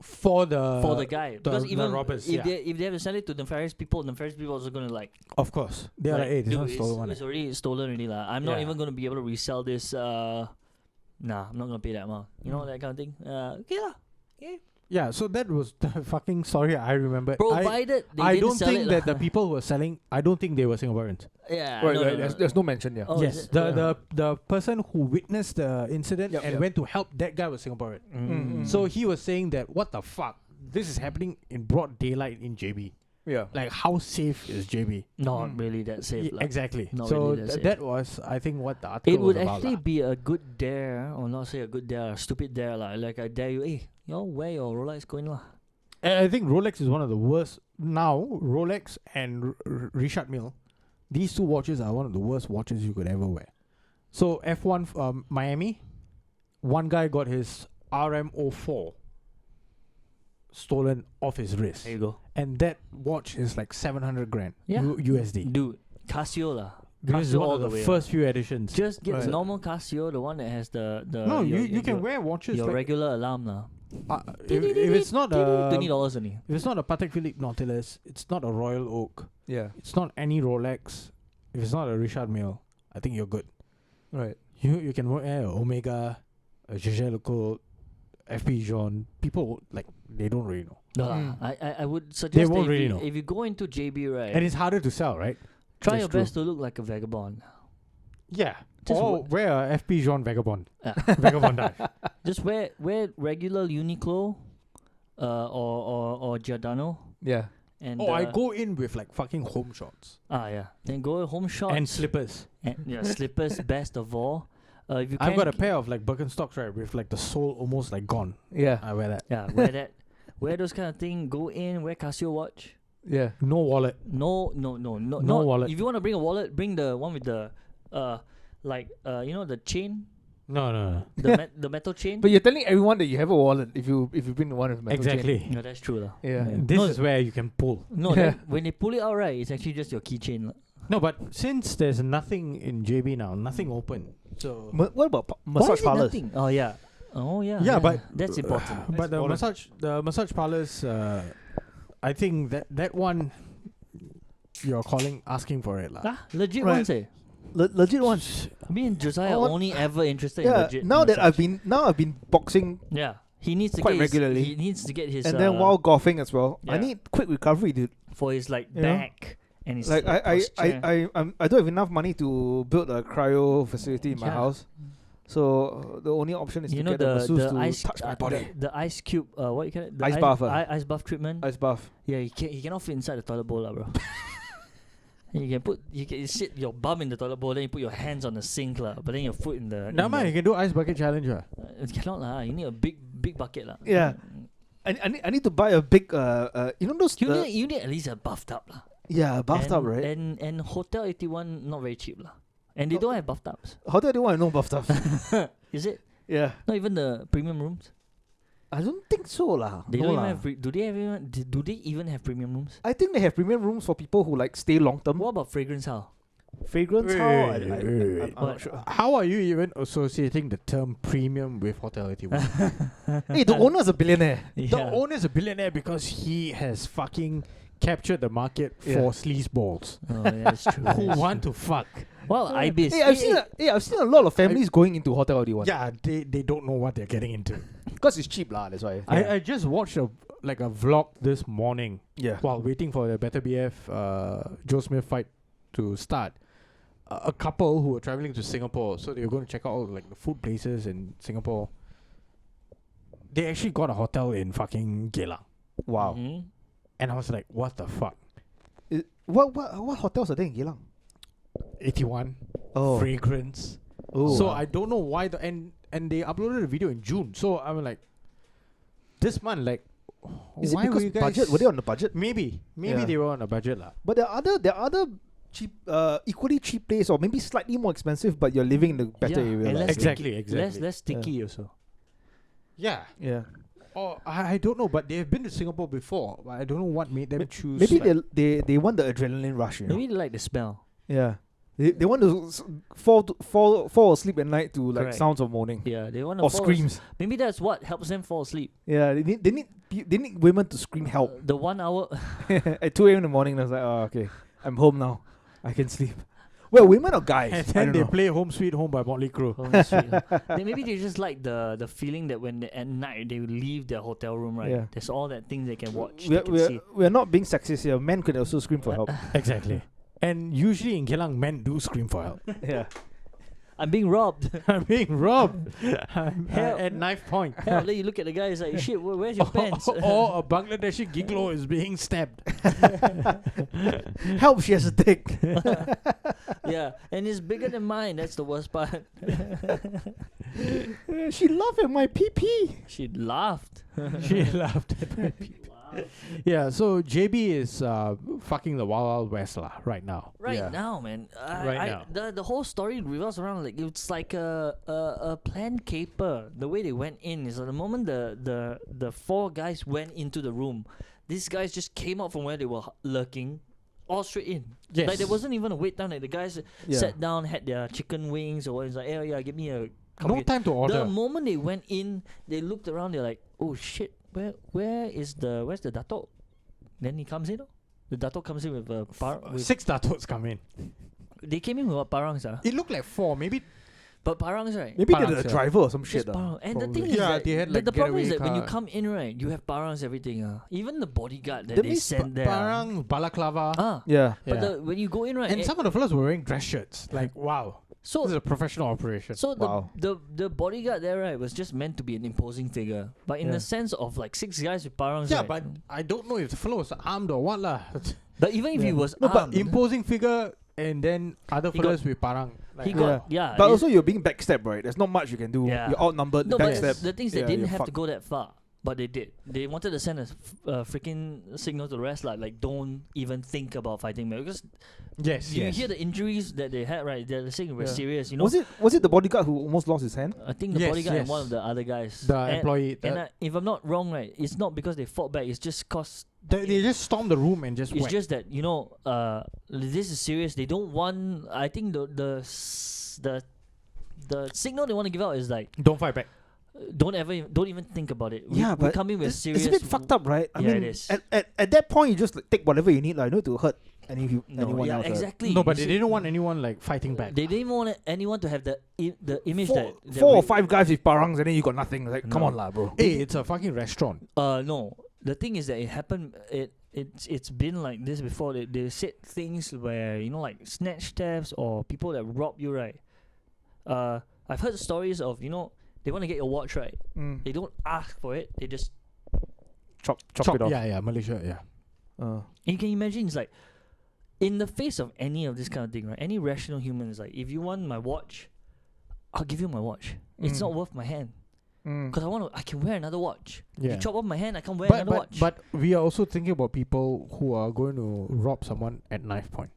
For the guy, the because even robbers, if they have to sell it to the nefarious people also gonna like, Of course. They are like, hey, this dude, one's stolen one. it's already stolen already lah. I'm not Yeah. even gonna be able to resell this. Nah, I'm not gonna pay that amount. That kind of thing. Okay lah. Yeah, so that was the fucking story I remember. Provided they I didn't don't sell think it that lah. the people who were selling, I don't think they were Singaporeans. Yeah. Right. no, Right. no, no. There's no mention. Yeah. Oh, is Yes, it? the person who witnessed the incident and went to help that guy was Singaporean. So he was saying that, what the fuck? This is happening in broad daylight in JB. Yeah. Like, how safe is JB? Not really that safe. lah. Exactly. Not So really that safe. that was, I think, what the article It would was about. actually lah. be a good dare, or not say a good dare, a stupid dare lah. Like I dare you, hey, where your Rolex going lah? And I think Rolex is one of the worst. Now, Rolex and Richard Mille, these two watches are one of the worst watches you could ever wear. So F1 Miami, one guy got his RM04 stolen off his wrist. There you go. And that watch is like 700 grand Yeah. USD. Dude, Casio lah. Because it's Casio one all of the the way. first few editions. Just get the Right. normal Casio, the one that has the No, your, you can your, wear watches your like, regular alarm lah. if it's not a $20 only. if it's not a Patek Philippe Nautilus, it's not a Royal Oak, Yeah. it's not any Rolex, if it's not a Richard Mille, I think you're good. Right. You can wear a Omega, a Jaeger-LeCoultre, FP Jean. People like they don't really know, No lah. I would They suggest that won't really if, know. if you go into JB, right, and it's harder to sell, right? try that's your true. best to look like a vagabond. Yeah. Just Or wo- wear a FP Jean Vagabond. Yeah. Vagabond dive. Just wear regular Uniqlo, or Giordano, Yeah. and I go in with like fucking home shorts yeah. Then go home shorts and slippers. and slippers. Best of all, if you I've can got a pair of like Birkenstocks, right, with like the sole almost like gone. Yeah. I wear that. Yeah, wear that. wear those kind of thing. Go in, wear Casio watch. Yeah. No wallet. No wallet. If you want to bring a wallet, bring the one with the the chain, No. the metal chain. But you're telling everyone that you have a wallet if you bring the one with metal chain. Exactly. No, that's true lah. Yeah. This No, is where you can pull. No, Yeah. when they pull it out, right, it's actually just your keychain. No, but since there's nothing in JB now, nothing open. So What about Why massage is it parlors? nothing? Oh yeah. Yeah, but that's important. but the important. massage parlors, I think that one you're asking for it lah. Legit Right. ones, eh? Legit ones. Me and Josiah Oh, are only ever interested in Yeah. legit. Now that massage. I've been boxing Yeah, he needs to quite get regularly. He needs to get his and then while golfing as well, I yeah. need quick recovery, dude. for his You know? back and his Like posture. I don't have enough money to build a cryo facility in my Yeah. house. So the only option is you to know get a the masseuse to ice touch my body. the ice cube what you call it? The Ice bath, ice bath treatment. Ice bath. Yeah, he cannot fit inside the toilet bowl lah, bro. You can sit your bum in the toilet bowl, then you put your hands on the sink lah, but then your foot in the. Now you can do ice bucket challenge. It cannot lah. You need a big bucket lah. Yeah. I need to buy a big you know those You need at least a bathtub lah. yeah, bathtub, and, right? And Hotel 81 not very cheap lah. And they don't have bathtubs. Hotel do want no bathtub. Is it? Yeah. Not even the premium rooms. I don't think so lah. They No don't even lah. have. Do they even have premium rooms? I think they have premium rooms for people who like stay long term. What about fragrance house? Fragrance Wait, how? wait. I'm not sure. How are you even associating the term premium with Hotel 81? Hey, the owner's a billionaire. The owner's a billionaire because he has fucking captured the market for sleazeballs Oh, yeah, that's true. who that's want true. to fuck. Well, Ibis. Hey, I've seen a lot of families going into Hotel 81. Yeah, they don't know what they're getting into. Because it's cheap lah, that's why. I just watched a vlog this morning Yeah. while waiting for the Better BF Joe Smith fight to start. A couple who were traveling to Singapore, so they were going to check out all the food places in Singapore. They actually got a hotel in fucking Geylang, Wow. Mhm. and I was like, "What the fuck?" What hotels are there in Geylang? 81 Oh. fragrance. Oh. So I don't know why and they uploaded a video in June. So I'm like, this month, Is it why were because you guys budget? Were they on the budget? Maybe Yeah. they were on a budget lah. But there are other cheap, equally cheap place or maybe slightly more expensive, but you're living in the better Yeah, area. and lah. less Exactly. Less sticky also. Yeah. Yeah. Oh, I don't know, but they've been to Singapore before. But I don't know what made them choose. Maybe they want the adrenaline rush. You know? Maybe they like the smell. Yeah. They want to fall asleep at night to Correct. sounds of moaning Yeah, they want to or screams. Maybe that's what helps them fall asleep. Yeah, they need women to scream help The 1 hour. at 2 a.m. in the morning. I was like, oh, okay, I'm home now. I can sleep. Well, women or guys? And I then don't they know. play Home Sweet Home by Motley Crue. Oh, that's sweet, huh? Maybe they just like the feeling that when at night they leave their hotel room, right? Yeah. There's all that things they can watch. They can see. We're not being sexist here. Men could also scream for help. Exactly. And usually in Geylang, men do scream for help. Yeah. I'm being robbed. I'm being robbed. I'm Help. at knife point. Hell, then you look at the guy, it's like, shit, where's your pants? Or a Bangladeshi gigolo is being stabbed. Help! She has a dick. Yeah, and it's bigger than mine. That's the worst part. She laughed at my pee. She laughed. She laughed at my people. Yeah, so JB is fucking the Wild Wild West right now. Right Yeah. now, man. Right now. The whole story revolves around it's like a planned caper. The way they went in is at the moment the four guys went into the room, these guys just came out from where they were lurking, all straight in. Yes. Like there wasn't even a wait down. Like the guys Yeah. sat down, had their chicken wings or what. It's like, hey, yeah, give me a. No time to order. The moment they went in, they looked around. They're like, oh shit, where's the dato? Then he comes in. The dato comes in with a with 6 datos come in. they came in with what parangs, It looked like 4, maybe. but parangs, right? Maybe they're Parangs, the yeah. driver or some shit. Just parang. And the probably. thing is Yeah, that they had, like, the problem is getaway that when you car. come in, right, you have parangs everything. Even the bodyguard that That they means send there. Parang, balaclava. Yeah. But Yeah. when you go in, right, And some of the fellas were wearing dress shirts. Like, wow. so This is a professional operation. So Wow. the bodyguard there, right, was just meant to be an imposing figure, but in Yeah. the sense of like 6 guys with parangs. Yeah, right? but I don't know if the fellow was armed or what lah. But even if he Yeah. was No, but armed, imposing figure and then other He got- fellas with parang. he Like, got yeah. But it- also you're being backstabbed, right? There's not much you can do. Yeah. You're outnumbered. no, but backstabbed. the things they Yeah, didn't you're have to fucked. go that far. But they did. They wanted to send a freaking signal to the rest, like don't even think about fighting back, because you hear the injuries that they had, right? They're saying it was serious. You know, was it the bodyguard who almost lost his hand? I think the bodyguard and one of the other guys, the employee. And if I'm not wrong, right, it's not because they fought back. It's just cause they just stormed the room and just. It's just that this is serious. They don't want. I think the signal they want to give out is like, don't fight back. Don't even think about it. But we're coming with serious. It's a bit fucked up, right? I mean, it is. At that point, you just take whatever you need. Like, no to hurt anyone else. Exactly. No, but they didn't want anyone like fighting back. They didn't want anyone to have the image that four or five guys with parangs and then you got nothing. Like, come on, lah, bro. Hey, it's a fucking restaurant. No. The thing is that it happened. It's been like this before. They said things where, you know, like snatch thefts or people that rob you, right? I've heard stories of, you know, they want to get your watch, right? They don't ask for it. They just chop it off. Yeah, Malaysia, yeah. And you can imagine, it's like, in the face of any of this kind of thing, right? Any rational human is like, if you want my watch, I'll give you my watch. It's not worth my hand. Because I can wear another watch. Yeah. You chop off my hand, I can wear another watch. But we are also thinking about people who are going to rob someone at knife point.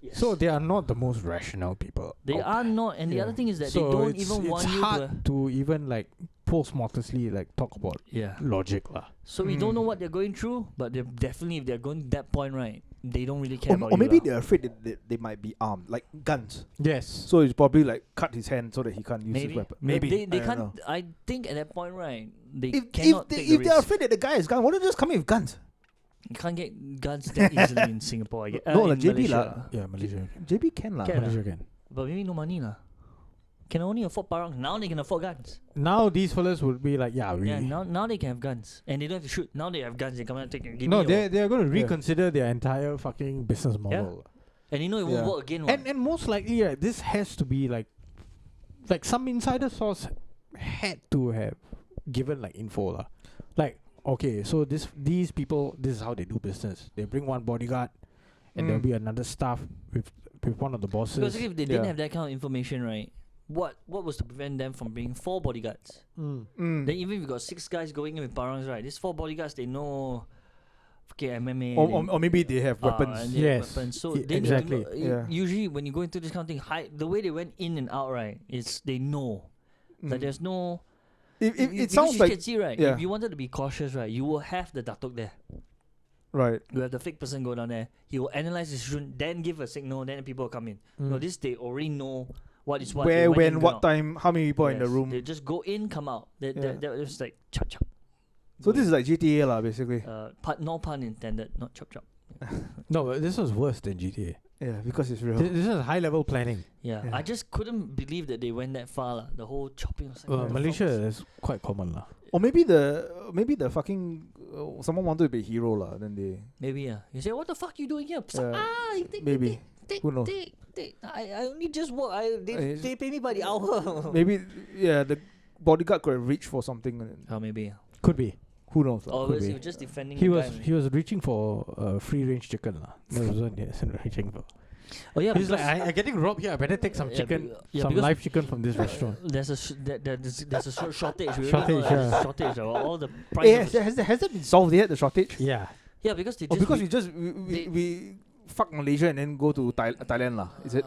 Yes. So they are not the most rational people. They are not, and the other thing is that they don't even want you to. It's hard to even like postmortemly like talk about logic lah. So we don't know what they're going through, but they're definitely, if they're going to that point, right, they don't really care about or you. Maybe they're afraid that they might be armed, like guns. Yes. So it's probably like cut his hand so that he can't use his weapon. Maybe they can't. Know. I think at that point, right, they cannot take the risk. If they're afraid that the guy is gun, why don't they just come in with guns? You can't get guns that easily in Singapore. I guess. No, in JB Malaysia. Yeah, Malaysia. JB can lah. Malaysia can. But maybe no money lah. Can only afford parang. Now they can afford guns. Now these fellas would be like, really. Yeah, now they can have guns. And they don't have to shoot. Now they have guns. They come and take and give no, me they're going to reconsider their entire fucking business model. Yeah. And you know it won't work again. And most likely, this has to be like some insider source had to have given like info lah. Like, okay, so these people, this is how they do business. They bring one bodyguard, and there'll be another staff with one of the bosses. Because if they didn't have that kind of information, right, what was to prevent them from bringing 4 bodyguards? Then even if you got 6 guys going in with parangs, right, these 4 bodyguards, they know MMA. Or maybe they have weapons. Yes. Weapons. So they exactly. Usually when you go into this kind of thing, the way they went in and out, right, is they know that there's no. It sounds like you can see, right? If you wanted to be cautious, right, you will have the datuk there. Right. You have the fake person go down there. He will analyze the situation, then give a signal, then people will come in. No, this they already know what is what. Where, when, what time, how many people are in the room. They just go in, come out. That was like chop chop. So this is like GTA lah, basically. No pun intended, not chop chop. No, but this was worse than GTA. Yeah, because it's real. This is high level planning. Yeah, I just couldn't believe that they went that far lah. The whole chopping was like, Malaysia is quite common lah. Or maybe the fucking someone wanted to be a hero lah. Then they you say, what the fuck you doing here? Maybe. Who knows? I only just work. They pay me by the hour. Maybe the bodyguard could have reached for something. Maybe. Could be. Who knows? Or was he just defending? He was reaching for free range chicken lah. That was what he was reaching for. Oh yeah, he's like, I'm getting robbed here. I better take some chicken, some live chicken from this restaurant. There's a shortage. Shortage. All the prices. Has that been solved yet? The shortage? Yeah. Yeah, because we fuck Malaysia and then go to Thailand lah. Is it?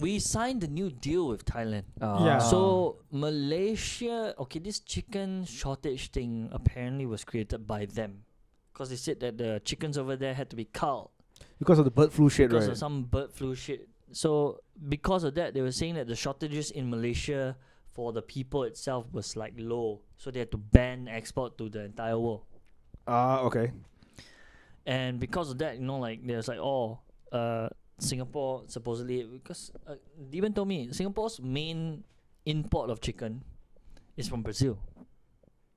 We signed a new deal with Thailand. Yeah. So Malaysia, this chicken shortage thing apparently was created by them, because they said that the chickens over there had to be culled because of the bird flu shit, because of some bird flu shit. So because of that, they were saying that the shortages in Malaysia for the people itself was like low, so they had to ban export to the entire world. Okay. And because of that, there's like Singapore supposedly, because even told me Singapore's main import of chicken is from Brazil.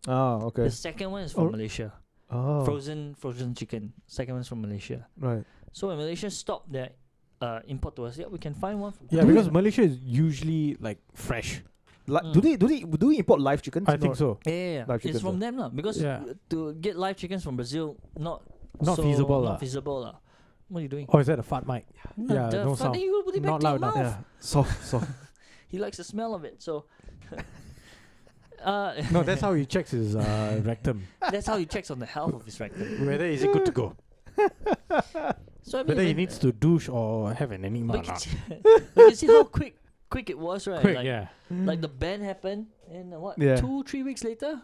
Okay. The second one is from Malaysia. Frozen chicken. Second one's from Malaysia. Right. So when Malaysia stopped their import to us, we can find one from because Malaysia is usually like fresh. Do they import live chickens? I think so. Yeah. It's from them lah, because to get live chickens from Brazil not feasible lah. What are you doing? Oh, is that a fart mic? Yeah, no sound. You put it back not to your loud enough. mouth. Yeah, soft. He likes the smell of it. So No, that's how he checks his rectum. That's how he checks on the health of his rectum. Whether is it good to go. So I mean, Whether he when- needs to douche or have an enema. But you or not. but you see how quick it was, right? Quick, like, yeah. like the ban happened, and what? Yeah. 2-3 weeks later,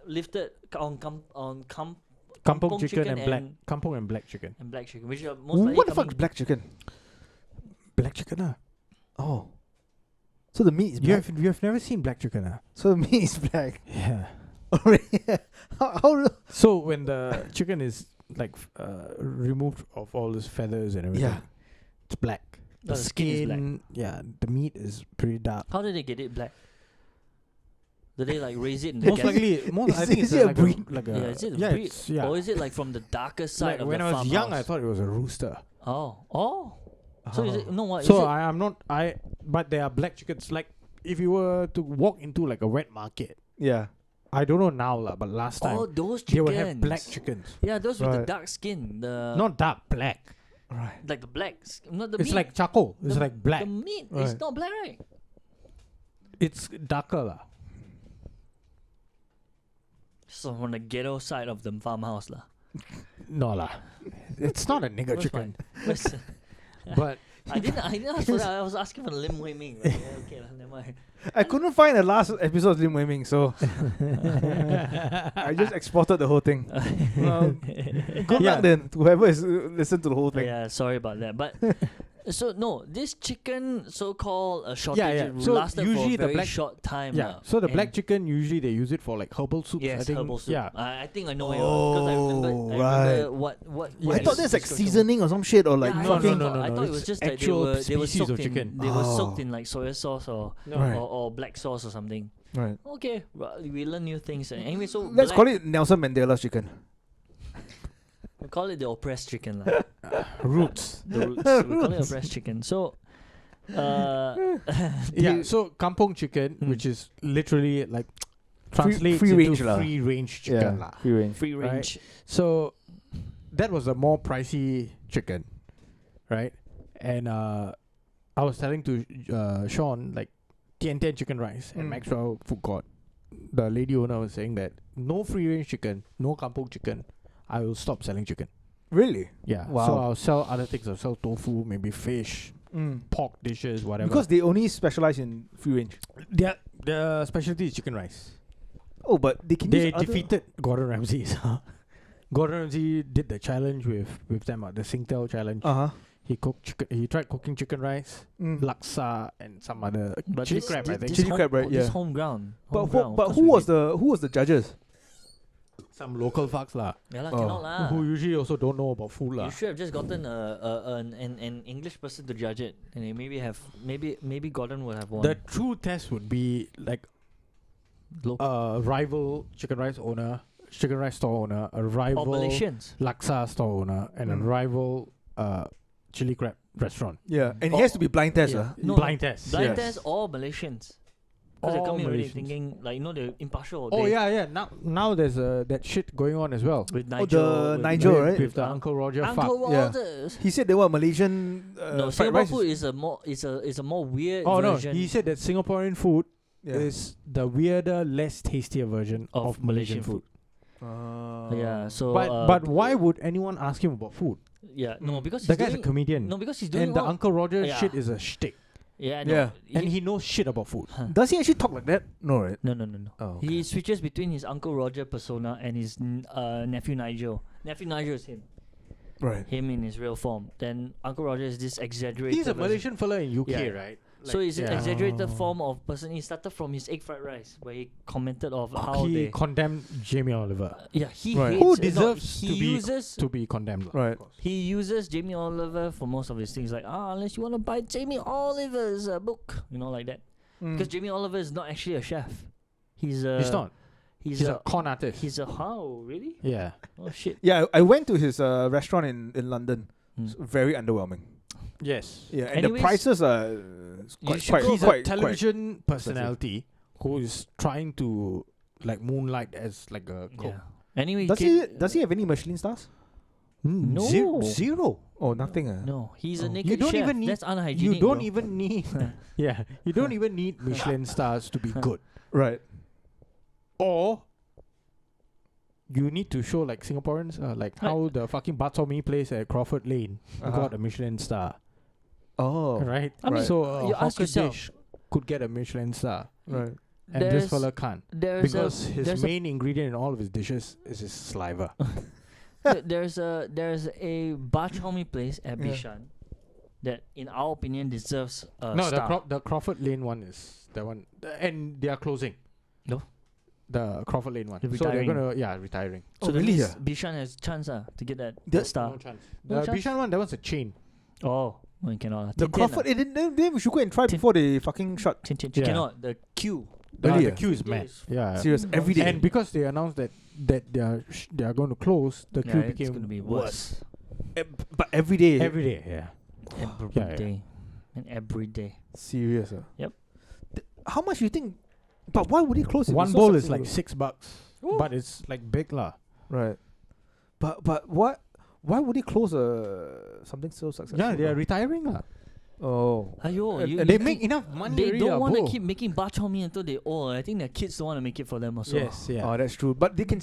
lifted on Kampung kampung chicken and black. and- Kampung and black chicken. black chicken, which are most likely What the fuck coming- is black chicken? Black chicken, Oh. So the meat is black. You have never seen black chicken, So the meat is black. Yeah. Already. how So when the chicken is like removed of all those feathers and everything, Yeah. it's black. No, the skin is black. Yeah, the meat is pretty dark. How did they get it black? Did they like raise it in the Most gas? likely, I Is think it it's a like breed? like Yeah, is it a yeah, breed? it's- yeah. Or is it like from the darker side Like of when the I was young, I farmhouse? thought it was a rooster. Oh. So is it no what? So is it, I'm not. But there are black chickens. Like if you were to walk into like a wet market, Yeah. I don't know now lah, but last time oh those chickens. they would have black chickens. Yeah, those with the Right. dark skin. The Not dark, black. Right. like the black. Not the It's meat. like charcoal. It's The- like black. The meat is Right. not black, right? It's darker lah. So from the ghetto side of the farmhouse lah. No lah. It's not a nigger Where's chicken. Where's- But I didn't ask for that. I was asking for the Lim Wei Ming. But yeah, okay, lah, never mind. I couldn't find the last episode of Lim Wei Ming, so I just exported the whole thing. Good Yeah. luck then to whoever is listen to the whole thing. Yeah, sorry about that. But so no, this chicken so-called shortage yeah. it So lasted usually for the a very black- short time. yeah. lah. So the And black chicken usually they use it for like herbal soups. I Yes, think. herbal soup. Yeah. I think I know it because I remember right. what Yeah, I is thought that's like description. seasoning or some shit or like Yeah, I No, fucking. no, no, I no, thought it it's was just that actual they were species of soaked in chicken. they were soaked Oh. in like soy sauce or Right. or black sauce or something. Right. Okay, we learn new things. Anyway, so Let's call it Nelson Mandela's chicken. we call it the oppressed chicken lah. Roots. The roots. We call it oppressed chicken. So, Yeah. So kampung chicken, Mm. which is literally like translates free into range lah. free range chicken lah. free range. free Right. range. So that was a more pricey chicken, right? And I was telling to Sean like Tian chicken rice and Mm. Maxwell Food Court. The lady owner was saying that no free range chicken, no kampung chicken. I will stop selling chicken. Really? Yeah. Wow. So I'll sell other things. I'll sell tofu, maybe fish, pork dishes, whatever. Because they only specialize in free range. their specialty is chicken rice. Oh, but they can They use other- defeated Gordon Ramsay. Gordon Ramsay did the challenge with them, the Singtel challenge. Uh-huh. He cooked chicken. He tried cooking chicken rice, Mm. laksa, and some other But chili this, crab. I this, think this Chili home, crab, right? This Yeah. home ground. But Home who, ground, but cause who we was did- the judges? some local fucks lah, Yeah lah, Oh. cannot lah. who usually also don't know about food lah. You should have just gotten an English person to judge it, and they maybe Gordon would have won. The true test would be like a rival chicken rice store owner, a or rival Malaysians. laksa store owner, and a Mm. rival chili crab restaurant. Yeah, and it has to be blind test. Yeah. No, Blind test. Blind Yes. test or Malaysians. Because they All come in already Malaysians. thinking like they're impartial. Oh they, yeah. Now there's that shit going on as well. with Oh, Nigel. the with Nigel, with, right? with the Uncle Roger fuck. Uncle Yeah. Rogers. He said they were Malaysian No, fried Singapore rice. food is a more weird Oh no, version he said that Singaporean food Yeah. is the weirder, less tastier version of Malaysian food. Oh. Yeah, so But why would anyone ask him about food? yeah, no, because The he's guy's a doing, comedian. no, because he's doing And the all, Uncle Roger Yeah. shit is a shtick. yeah, no, Yeah. And he knows shit about food. Huh. Does he actually talk like that? No, right? No. Oh, He switches between his Uncle Roger persona and his nephew Nigel. Nephew Nigel is him. right. Him in his real form. Then Uncle Roger is this exaggerated. He's a version. Malaysian fella in UK, Yeah. right? So it's an yeah. exaggerated Oh. form of person. He started from his egg fried rice, where he commented of how he they. condemned Jamie Oliver. Yeah, he Right. hates. Who no, deserves he to be uses to be condemned? lah, Right. of course. he uses Jamie Oliver for most of his things. Like unless you want to buy Jamie Oliver's book, like that. Because Jamie Oliver is not actually a chef. He's a. He's not. He's, He's a. a con artist. He's a how really? Yeah. Oh shit. Yeah, I went to his restaurant in London. Mm. It's very underwhelming. Yes. Yeah, and Anyways, the prices are you should quite go He's for a television personality who is trying to like moonlight as like a cook. Yeah. Anyway, Does he have any Michelin stars? No. Zero. Oh, nothing. No, he's a Oh. naked You don't chef. even need- That's unhygienic. You don't bro. even need. Yeah. You don't even need Michelin stars to be good. Right. Or you need to show like Singaporeans, like how the fucking bak chor mee place at Crawford Lane got a Michelin star. Oh. Right? I mean, so a you ask hawker yourself. dish could get a Michelin star. Right. And this There's- fella can't. There's Because his there's main ingredient in all of his dishes is his saliva. there's a bak chor mee place at Yeah. Bishan that, in our opinion, deserves a No, star. the Crawford Lane one is the one. And they are closing. No? The Crawford Lane one. They're So they're retiring. going to, retiring. Oh, So that really, means yeah? Bishan has chance to get that That- star. No chance. No The chance? Bishan one, that was a chain. Oh, well, you cannot. The Crawford, then we should go and try Tin- before they fucking shut. You Yeah. cannot. The queue. Really, The ah? queue is Every mad. day is Yeah. Serious, every day. And because they announced that they are going to close, the queue It's became going to be worse. worse. But every day. Every day, yeah. Every Yeah, day. And every day. Serious. Yep. How much you think? But why would he close it? One It's so bowl is like successful. $6, but it's like big lah. Right. But what? Why would he close something so successful? Yeah, they are though? retaring lah. Oh. Ayo, And you, They you make think enough money. they already don't lah, want to bro. keep making bak chor mee until they old. I think their kids don't want to make it for them also. Yes, yeah. Oh, that's true. But they can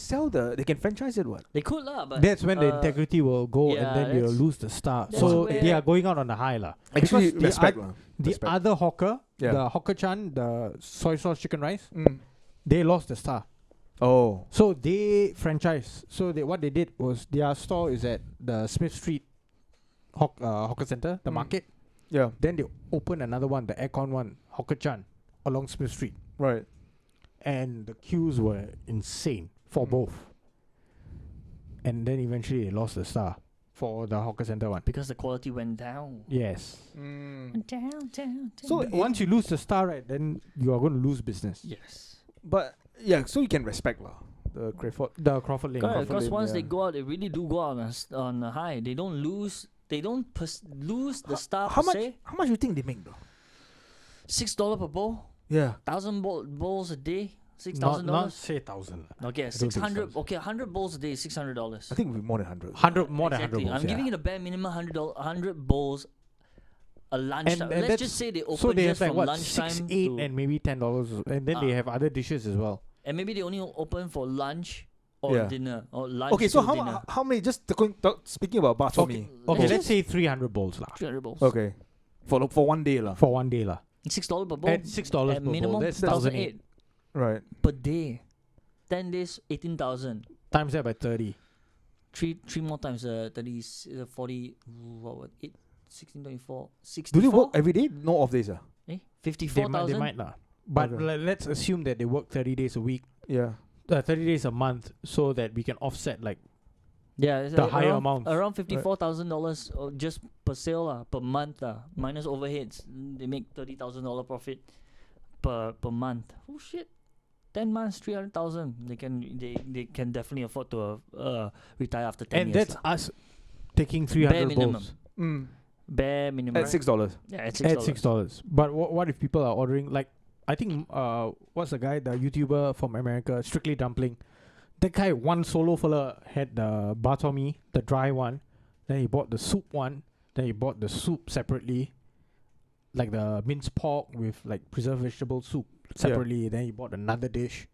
they can franchise it. What? They could lah, but That's when the integrity will go, yeah, and then they'll that's- lose the star. that's So where- they are going out on a high lah. Actually, Because respect. the Respect. other hawker, Yeah. the hawker chan, the soy sauce chicken rice, Mm. they lost the star. Oh. So they franchise. So what they did was their store is at the Smith Street hawker center, the Mm. market. Yeah. Then they open another one, the aircon one, hawker chan, along Smith Street, Right. and the queues were insane for Mm. both. And then eventually they lost the star for the hawker center one. because the quality went down. Yes. Went down. So Once you lose the star, right, then you are going to lose business. Yes. But yeah, so you can respect lah. The Crayford. The Crawford Lane. Correct, Crawford because Lane, once they yeah. go out, they really do go out on a high. They don't lose. They don't lose the star How per much? se. How much you think they make though? $6 per bowl. Yeah. 1,000 bowls a day. Not $6,000. say 1,000. Okay, don't think 600. so. Okay, 100 bowls a day is $600. I think it'll be more than 100. 100 more than Exactly. 100 I'm giving you the bare minimum $100 bowls a lunchtime. and Let's that's- just say they open So they just have like from what, lunchtime 6, 8, to, and maybe $10, and then they have other dishes as well. and maybe they only open for lunch or Yeah. dinner or lunch. Okay, so till dinner. how many? Just speaking about bak chor mee. Okay, Let's let's say 300 bowls lah 300 bowls. Okay. For one day lah. for one day lah. $6 per bowl. At $6 At per minimum, bowl, that's 1,008 1,008 Right. per day. 10 days, 18,000. times that by 30. Three more times 30 is 40. What 8 16 24 Do 64. they work every day? No off days ah. Eh? They 54,000. might lah. But Okay. let's assume that they work 30 days a week, Yeah. 30 days a month, so that we can offset like Yeah, it's the higher around, amounts. Around $54,000 just per sale per month minus overheads. They make $30,000 profit per month. Oh shit. 10 months, 300,000. They can definitely afford to retire after 10 and years. that's us taking Bare 300 minimum. bowls Bare minimum. At $6. Yeah, at at $6. $6. But what if people are ordering like I think what's the guy, the YouTuber from America, Strictly Dumpling. That guy, one solo fella had the bak chor mee, the dry one. Then he bought the soup one. Then he bought the soup separately, like the minced pork with like preserved vegetable soup separately. Then he bought another dish.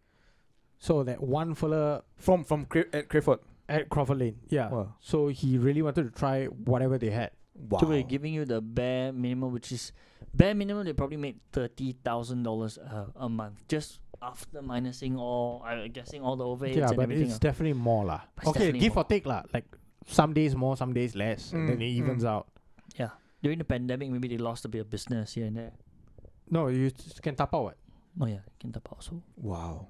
So that one fella From at Crayford. at Crawford Lane, yeah. Wow. So he really wanted to try whatever they had. Wow. So we're giving you the bare minimum, which is bare minimum. They probably make $30,000 a month, just after minusing all, I'm guessing all the overheads Yeah, and but everything. it's definitely more lah. But it's Okay, definitely give more. or take lah. Like some days more, some days less, and then it evens out. During the pandemic, maybe they lost a bit of business here and there. No, you can tap out. What? Oh yeah, you can tap out also. Wow.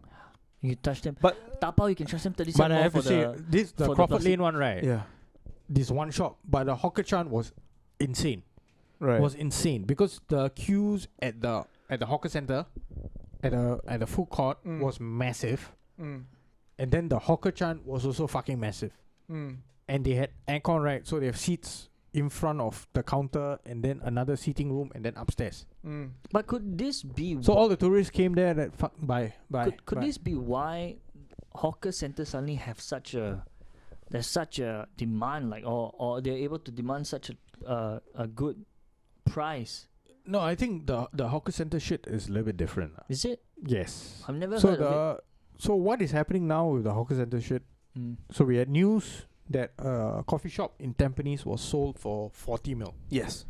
You can touch them. But Tap out, you can charge them 30 But cents I more have for to say, the. this the for the Crawford plastic. Lane one, right? yeah. This one shop, but the hawker chan was insane. Right. Was insane because the queues at the hawker center, at the food court was massive, and then the hawker chan was also fucking massive. And they had aircon, right? So they have seats in front of the counter, and then another seating room, and then upstairs. But could this be? So all the tourists came there. That bye. Could this be why hawker centers suddenly have such a there's such a demand, like or they're able to demand such a good price? No, I think the hawker center shit is a little bit different. Is it? Yes. I've never So heard of it. So what is happening now with the hawker center shit? So we had news that a coffee shop in Tampines was sold for 40 mil. Yes.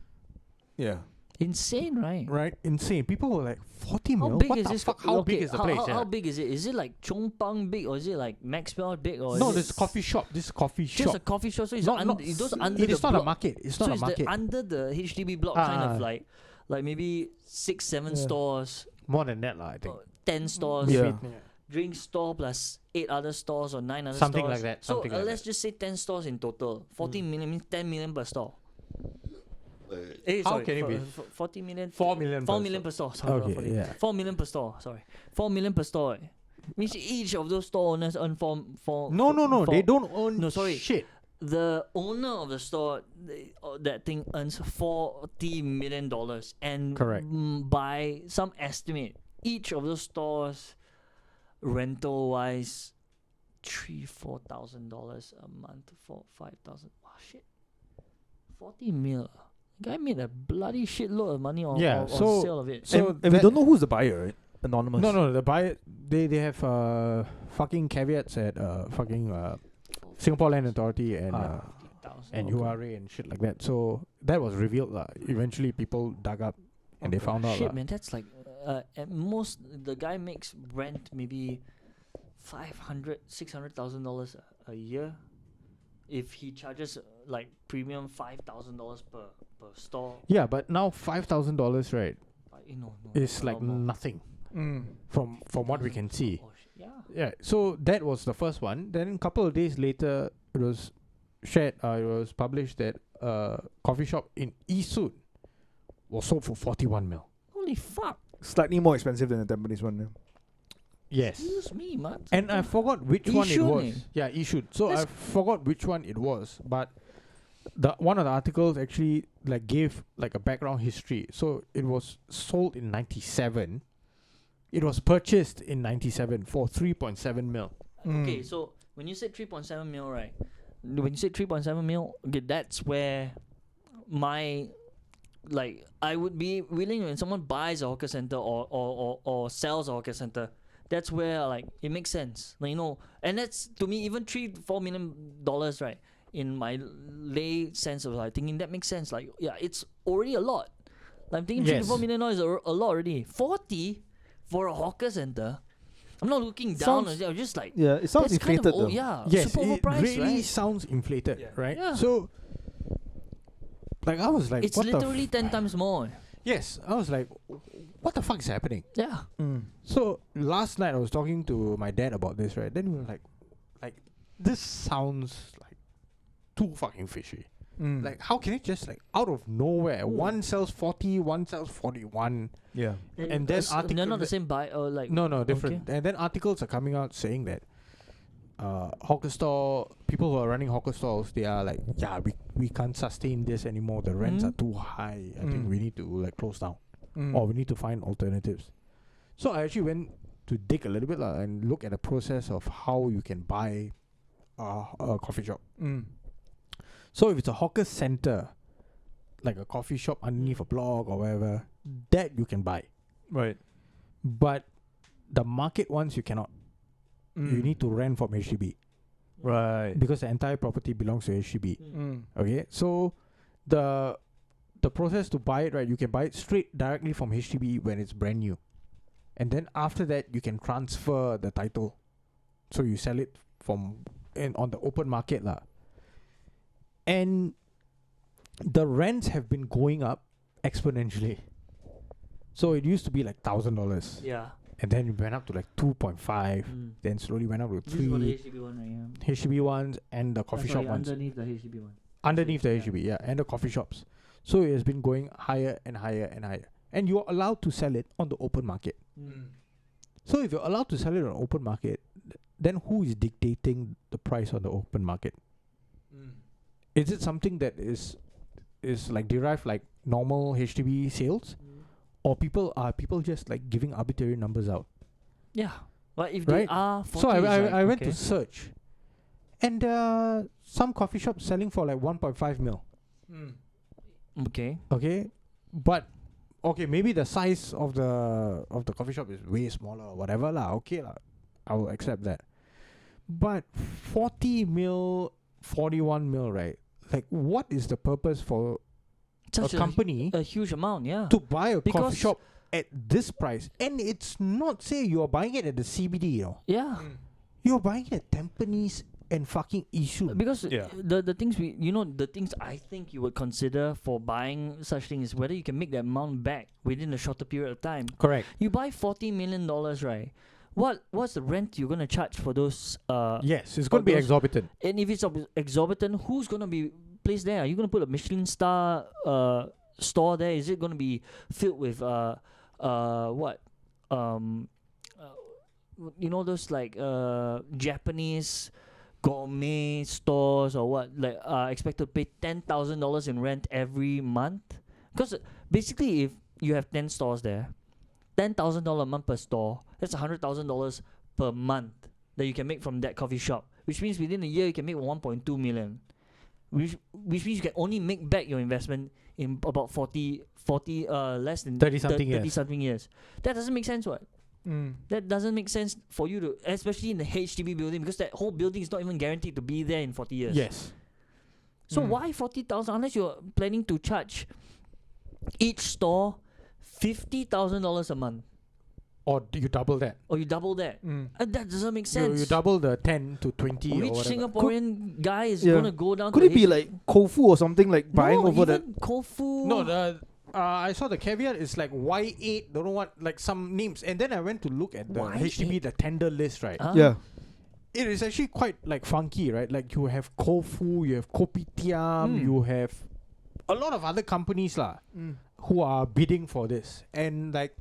Yeah. Insane, right? Right? Insane. People were like, 40 How mil? big What is the this? fuck? How big is the place? How big is it? Is it like Chong Pang big, or is it like Maxwell big, or No, is this it coffee shop. This is coffee just shop. a coffee shop? So it's Not- under, not- those under It the is not block. a market. It's So not a it's market. under the HDB block, kind of Ah. like maybe 6-7 Yeah. stores, More than that, I think. 10 stores, Yeah. drink store plus 8 other stores or 9 other Something stores. like that, So something like let's just say 10 stores in total. 40 million means 10 million per store. Eh, How sorry, can it be? 40 million? 4 million. 4 per million store. per store. Sorry, Okay, 40. yeah. 4 million per store. Sorry, 4 million per store. Means each of those store owners earn four. No. They don't own No, sorry. shit. The owner of the store, that thing earns $40 million, and Correct. By some estimate, each of those stores, rental wise, $3,000-4,000 a month, 4,000-5,000. Wow, shit, 40 mil. Guy made a bloody shitload of money on, Yeah, on so- sale of it. so and we that- don't know who's the buyer, right? Anonymous. No, the buyer, they have fucking caveats at fucking Singapore Land Authority and 50,000. URA and shit like that. So that was revealed lah. Eventually people dug up and they found out Shit, lah. man, that's like at most the guy makes rent maybe $500,000-600,000 a year. If he charges like premium $5,000 per store, Yeah, but now $5,000, right, no, is a like lot more. nothing Mm. from what we can see. Oh, yeah. Yeah, so that was the first one. Then a couple of days later, it was shared. It was published that coffee shop in Yishun was sold for 41 mil. Holy fuck! Slightly more expensive than the Tampines one. Yeah. Yes. Excuse me, man. And I forgot which one it Yishun, was. eh? Yeah, Yishun. So That's- I forgot which one it was, but the one of the articles actually like gave like a background history. So it was sold in 97. It was purchased in 97 for 3.7 mil. Okay, so when you said 3.7 mil, right? When you said 3.7 mil, okay, that's where my I would be willing when someone buys a hawker center or sells a hawker center. That's where like it makes sense, like, and that's to me even $3-4 million, right? In my lay sense of like thinking that makes sense. Like, yeah, it's already a lot. Like, I'm thinking Yes. $3-4 million is a lot already. 40 for a hawker center. I'm not looking down on it. I'm just like, Yeah, it sounds that's kind inflated of though. yeah, Yes, super it overpriced, really right? sounds inflated, Yeah. right? Yeah. So, like, I was like, It's what literally the 10 times more. yes, I was like, what the fuck is happening? Yeah. Mm. So last night I was talking to my dad about this, right? Then we were like, this sounds like too fucking fishy. Mm. Like, how can it just like out of nowhere, one sells 40, one sells 41? Yeah. And then article they're not the that- same buy or like No, different. And then articles are coming out saying that hawker store people who are running hawker stalls, they are like, yeah, we can't sustain this anymore. The rents are too high. I think we need to like close down, or we need to find alternatives. So I actually went to dig a little bit and look at the process of how you can buy a coffee shop. Mm. So if it's a hawker center, like a coffee shop underneath a block or whatever, that you can buy. Right. But the market ones you cannot. You need to rent from HDB Right. because the entire property belongs to HDB. Mm. Okay, so the process to buy it, right? You can buy it straight directly from HDB when it's brand new, and then after that you can transfer the title, so you sell it on the open market lah. And the rents have been going up exponentially. So it used to be like $1,000, Yeah. and then it went up to like 2.5. Mm. Then slowly went up to This is for the 3 HDB one, right? Yeah. HDB ones and the coffee shop ones. Underneath the HDB one. Underneath the Yeah. HDB, yeah, and the coffee shops. So it has been going higher and higher and higher. And you're allowed to sell it on the open market. So if you're allowed to sell it on the open market, then who is dictating the price on the open market? Is it something that is like derived like normal HDB sales? Or people just like giving arbitrary numbers out? Yeah. But if Right? they are 40, So I went okay. to search, and some coffee shops selling for like 1.5 mil. Okay. Okay, but okay, maybe the size of the coffee shop is way smaller or whatever lah. Okay lah, I will accept that. But 40 mil, 41 mil, right? Like, what is the purpose for Such a company a huge amount, yeah. to buy a coffee Because- shop at this price? And it's not, say, you're buying it at the CBD, you know. Yeah. You're buying it at Tampines and fucking Yishun. Because Yeah. the things the things I think you would consider for buying such things is whether you can make that amount back within a shorter period of time. Correct. You buy $40 million, right? What's the rent you're gonna charge for those? Yes, it's going to be those- exorbitant. And if it's exorbitant, who's gonna be placed there? Are you gonna put a Michelin star store there? Is it gonna be filled with what? Those like Japanese gourmet stores or what, like expected to pay $10,000 in rent every month? Because basically, if you have 10 stores there, $10,000 a month per store, that's $100,000 per month that you can make from that coffee shop. Which means within a year you can make 1.2 million. Which means you can only make back your investment in about 40 less than 30-something years. 30-something years. That doesn't make sense, what? That doesn't make sense for you to, especially in the HDB building, because that whole building is not even guaranteed to be there in 40 years. Yes. So why 40,000 unless you're planning to charge each store $50,000 a month, Or you double that. or you double that? That doesn't make sense. You double the 10 to 20 Which or whatever. Singaporean guy is Yeah. gonna go down? Could to it be H- like Kofu or something, like buying no, over that? even Kofu. No, the I saw the caveat is like Y8, don't know what, like some names. And then I went to look at the Y8? HDB, the tender list, right? Huh? Yeah. It is actually quite like funky, right? Like you have Kofu, you have Kopitiam, you have a lot of other companies who are bidding for this. And like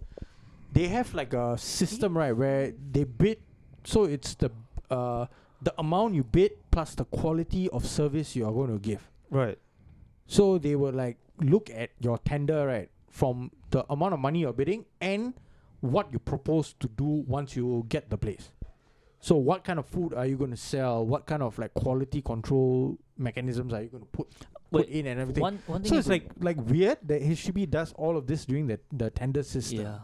they have like a system, right, where they bid, so it's the amount you bid plus the quality of service you are going to give. Right. So they will like look at your tender, right, from the amount of money you're bidding and what you propose to do once you get the place. So what kind of food are you going to sell? What kind of like quality control mechanisms are you going to put in and everything? One thing. So you it's could- like weird that HDB does all of this during the tender system. yeah.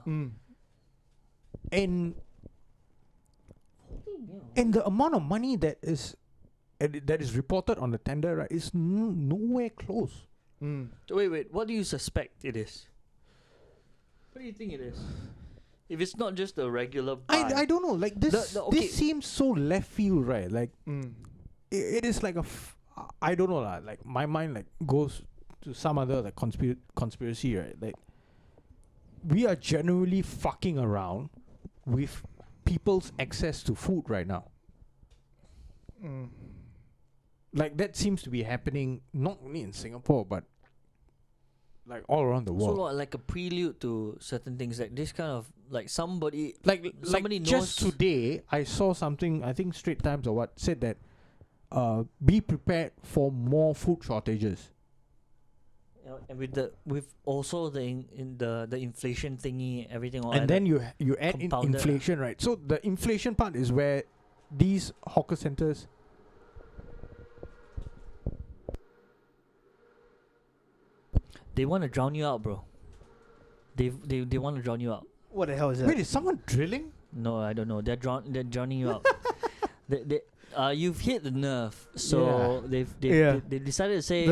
And the amount of money that is reported on the tender, right, is nowhere close. Wait. What do you suspect it is? What do you think it is? If it's not just a regular buy, I don't know. Like this, okay. this seems so left field, right? Like it is like I don't know lah. Like my mind like goes to some other like conspiracy, right? Like we are generally fucking around with people's access to food right now. Like that seems to be happening not only in Singapore but like all around the so world. what, like a prelude to certain things, like this kind of like somebody. Somebody just knows- today I saw something, I think Straits Times or what, said that be prepared for more food shortages. And with also the inflation thingy, everything. All And added. then you add in compounded. inflation, right? So the inflation part is where these hawker centers they want to drown you out, bro. They want to drown you out. What the hell is that? Wait, is someone drilling? No, I don't know. They're drowning you out. You've hit the nerve, so Yeah. they decided to say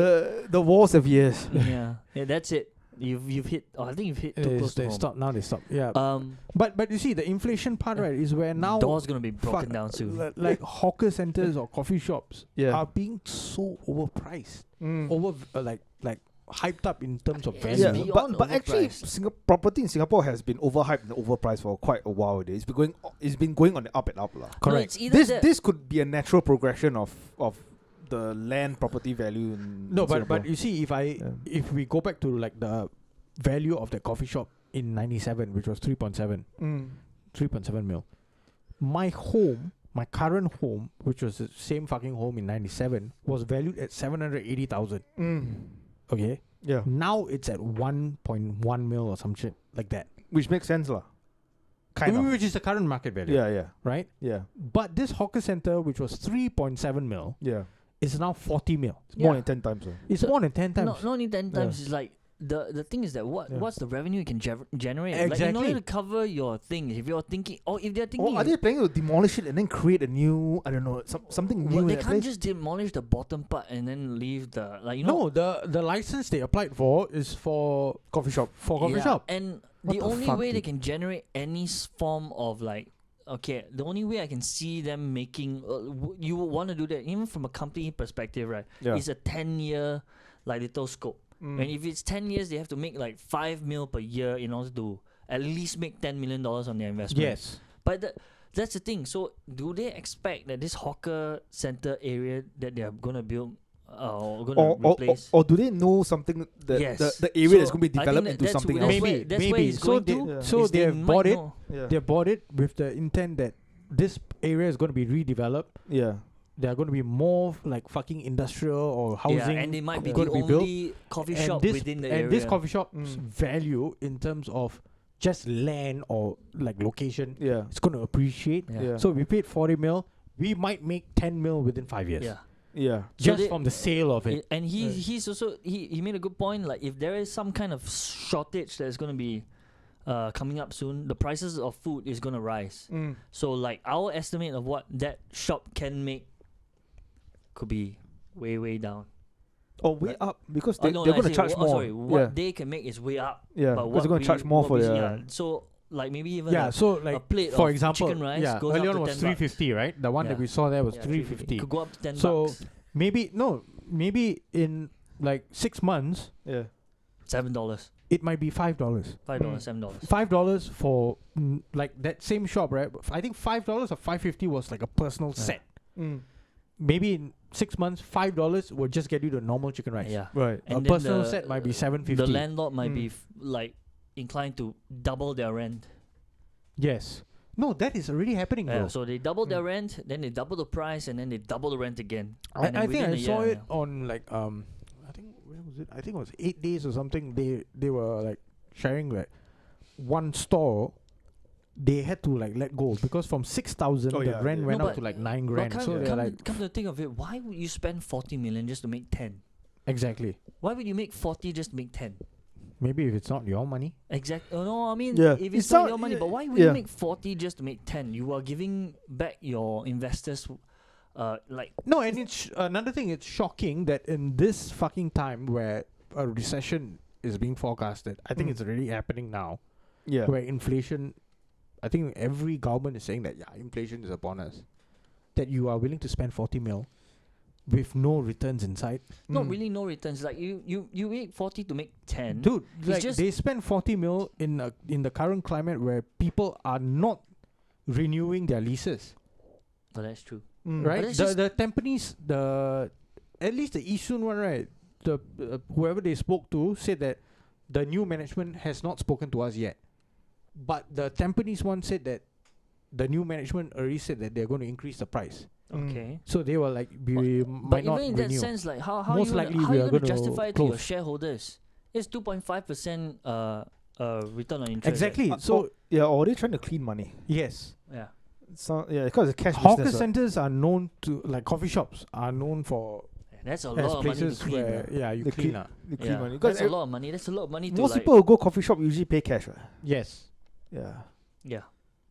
the walls have years. yeah, that's it. You've hit. Oh, I think you've hit too close to They home. stop now. They stop. Yeah. Um, But you see, the inflation part, right, is where now door's gonna be broken fuck, down soon. like hawker centers or coffee shops Yeah. are being so overpriced, like hyped up in terms of Yeah, value. Yeah, beyond but actually, overpriced. property in Singapore has been overhyped and overpriced for quite a while. It's been going on the up and up lah. No, Correct. it's either that- This could be a natural progression of the land property value in No, Singapore. but you see, Yeah. if we go back to like the value of the coffee shop in '97, which was 3.7 mil, my current home, which was the same fucking home in '97, was valued at 780,000. Okay, Yeah, now it's at 1.1 mil or some shit like that. which makes sense lah. Kind of. Which is the current market value. Yeah. Right. Yeah. But this hawker center, which was 3.7 mil, Yeah. is now 40 mil. It's more than 10 times. It's more than 10 times. not only 10 times. It's like the thing is that what's the revenue you can generate? Like, in Exactly. order to cover your thing, if you're thinking, or if they're thinking, Or are they planning to demolish it and then create a new, I don't know, something new well, in they that can't place? just demolish the bottom part and then leave the No, the license they applied for is for Coffee shop. coffee shop. And What the the only fuck, way they dude? can generate any form of like, okay, the only way I can see them making, you would want to do that even from a company perspective, right? Yeah. Is a 10-year like little scope. Mm. And if it's 10 years, they have to make like 5 mil per year in order to at least make $10 million on their investment. Yes. But that's the thing. So do they expect that this hawker center area that they are going to build or going to replace? Or do they know something that Yes. the area is So going to be I think developed that into that's something where- else? Maybe, that's where maybe. it's So going they, to, so is they they have might bought it. know. Yeah. They bought it with the intent that this area is going to be redeveloped. Yeah. There are going to be more like fucking industrial or housing. Yeah, and they might be going the to be built. only coffee And shop this, within the and area. this coffee shop's Mm. value in terms of just land or like location, Yeah. it's going to appreciate. Yeah. Yeah. So we paid 40 mil. We might make 10 mil within 5 years. Yeah. Yeah. So Just they- from the sale of it. And he's also he made a good point. Like if there is some kind of shortage that's going to be coming up soon, the prices of food is going to rise. Mm. So like our estimate of what that shop can make could be way down. Oh, way up because Oh, they're no, going I to say, charge more. sorry, what yeah. they can make is way up. Yeah. But Because what they're going to charge more what for we- the. yeah. So like maybe even Yeah, a so like plate for of example, chicken rice yeah, goes earlier up on to was 10 bucks. 350, right? The one that Yeah. we saw there was Yeah, 350. Could go up to 10 So bucks. maybe in like 6 months Yeah. $7, it might be $5. $5, $7. $5 for like that same shop, right? I think $5 or $5.50 was like a personal Yeah. set. Mm. Maybe in 6 months, $5 will just get you the normal chicken rice. Yeah. Right. A And then personal the- set might be The $7.50. landlord might be Mm. like inclined to double their rent. Yes. No, that is already happening, bro. Yeah, so they double their Mm. rent, then they double the price, and then they double the rent again. I And then think within I a saw year, it on like I think where was it? I think it was 8 days or something. They were like sharing like one store. They had to like let go because from 6,000 Oh, the yeah, rent yeah. went No, up to but- like 9 But grand. come, So they're come, like come to think of it, why would you spend 40 million just to make 10? exactly. Why would you make 40 just to make 10? Maybe if it's not your money. Exactly. Oh, no, I mean, Yeah. if It's it's not not- your money, yeah, but why would yeah. you make 40 just to make 10? You are giving back your investors, like, No, and it's another thing. It's shocking that in this fucking time where a recession is being forecasted, I think Mm. it's already happening now. Yeah. Where inflation, I think every government is saying that inflation is upon us. That you are willing to spend 40 mil with no returns inside. not Mm. really no returns. Like, you make 40 to make 10. Dude, It's like just- they spend 40 mil in the current climate where people are not renewing their leases, But that's true. Mm. right? that's The just- the Tampines, at least the Yishun one, right? The whoever they spoke to said that the new management has not spoken to us yet, but the Tampines one said that the new management already said that they're going to increase the price. Mm. Okay. So they were like, we But might not even in that renew. sense, like, how Most you likely gonna, how we you are going to gonna justify to your close. shareholders? It's 2.5% return on interest. Exactly. So So yeah, or they're trying to clean money. yes, Right? Yeah. So yeah, because it's cash hawker business. centers are known to like coffee shops are known for That's a as lot of money to places clean. where you They clean clean- up. They clean Yeah. money. That's Because a lot of money. That's a lot of money to most like, people who go coffee shop usually pay cash. Right? Yes. Yeah. Yeah.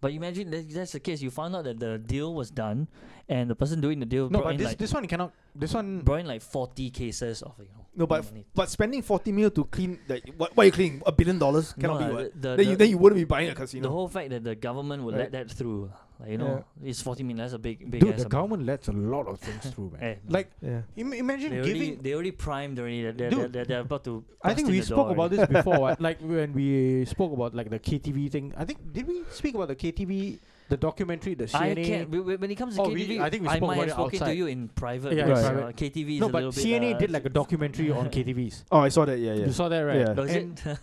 But imagine that's the case. You found out that the deal was done, and the person doing the deal No, brought but in like this one cannot. This one. brought in like 40 cases of No, but money. but spending 40 mil to clean what are you cleaning? $1 billion cannot No, be what. the, Then you wouldn't be buying a casino. the whole fact that the government would let Right. that through, like, you know, it's 40 million. That's a big Dude, ass the amount. government lets a lot of things through, man. Eh, Like, yeah. imagine they already, giving. they already primed already. Dude, They're about to. I bust think in we the spoke door about already. this before. What? Like when we spoke about like the KTV thing. I think did we speak about the KTV, the documentary, the I CNA? can't. When it comes to Oh, KTV, I think we I spoke might about have it spoken to outside. you in private. Yeah, because, right. KTV is No, a but little bit. CNA did like a documentary on KTVs. Oh, I saw that. Yeah, yeah. You saw that, right? Yeah. Was And- it?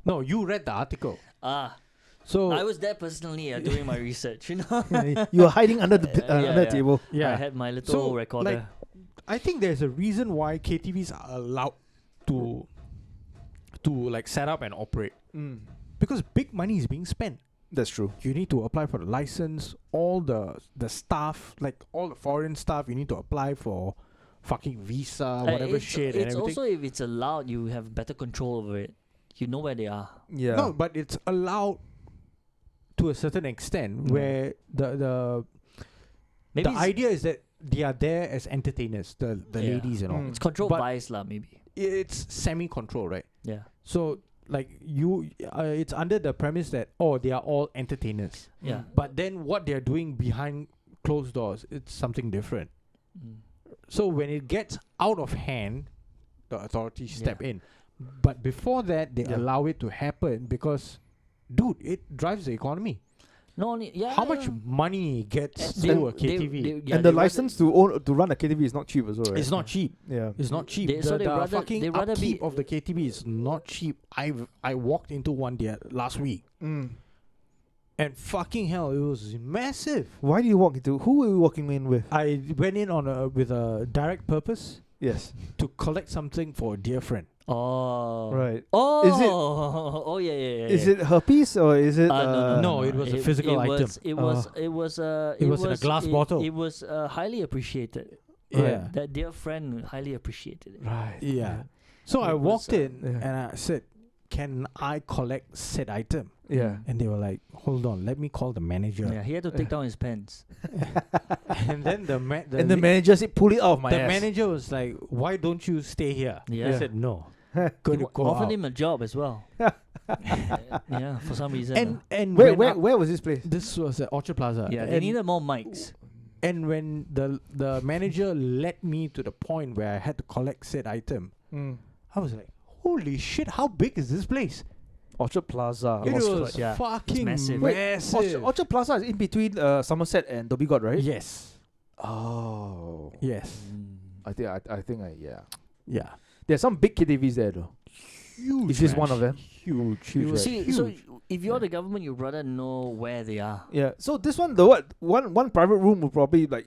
No, you read the article. So I was there personally doing my research. You know, You were hiding under the Yeah, under the yeah. table. yeah, I had my little So, recorder. like, I think there's a reason why KTVs are allowed to like set up and operate Mm. because big money is being spent. That's true. You need to apply for the license. All the staff, like all the foreign staff, you need to apply for fucking visa, whatever it's, shit, it's and everything. also, if it's allowed, you have better control over it. You know where they are. Yeah. No, but it's allowed to a certain extent where the Maybe idea is that they are there as entertainers, the Yeah. ladies and all. Mm. it's controlled But- bias lah, maybe. It's semi-control, right? Yeah. So like it's under the premise that they are all entertainers. Yeah. But then what they're doing behind closed doors, it's something different. Mm. So when it gets out of hand, the authorities step in. But before that, they allow it to happen because, dude, it drives the economy. No, only How much money gets through a KTV? And the license to run a KTV is not cheap as well, right? It's not cheap. Yeah. It's not cheap. They- so the they rather- fucking they rather upkeep be- of the KTV is not cheap. I walked into one last week, Mm. and fucking hell, it was massive. Why do you walk into? Who were you walking in with? I went in with a direct purpose Yes. to collect something for a dear friend. Oh. Right. Oh. Is it- Oh yeah. Is it herpes or is it? No, it was a physical item. It was in a glass bottle. It was highly appreciated. Yeah. That dear friend highly appreciated it. Right. Yeah. So I It was, walked in yeah. and I said, "Can I collect said item?" Yeah. And they were like, "Hold on, let me call the manager." Yeah, he had to take down his pants. And then the And the manager said, "Pull it off my the ass." manager was like, "Why don't you stay here?" Yeah. I said, "No." They Going to go offered out. him a job as well. Yeah, for some reason. And Where was this place? this was at Orchard Plaza. yeah, they and, needed more mics. and when the manager led me to the point where I had to collect said item, I was like, "Holy shit! How big is this place?" Orchard Plaza. It Orchard- was yeah, fucking massive. massive. Orchard Plaza is in between Somerset and Dhoby Ghaut, right? Yes. Oh. Yes. I think yeah. Yeah. There's some big KTVs there though. Huge. Is this one of them? Huge. Huge, right? See, so if you're the government, you'd rather know where they are. Yeah. So this one, the what? One private room will probably like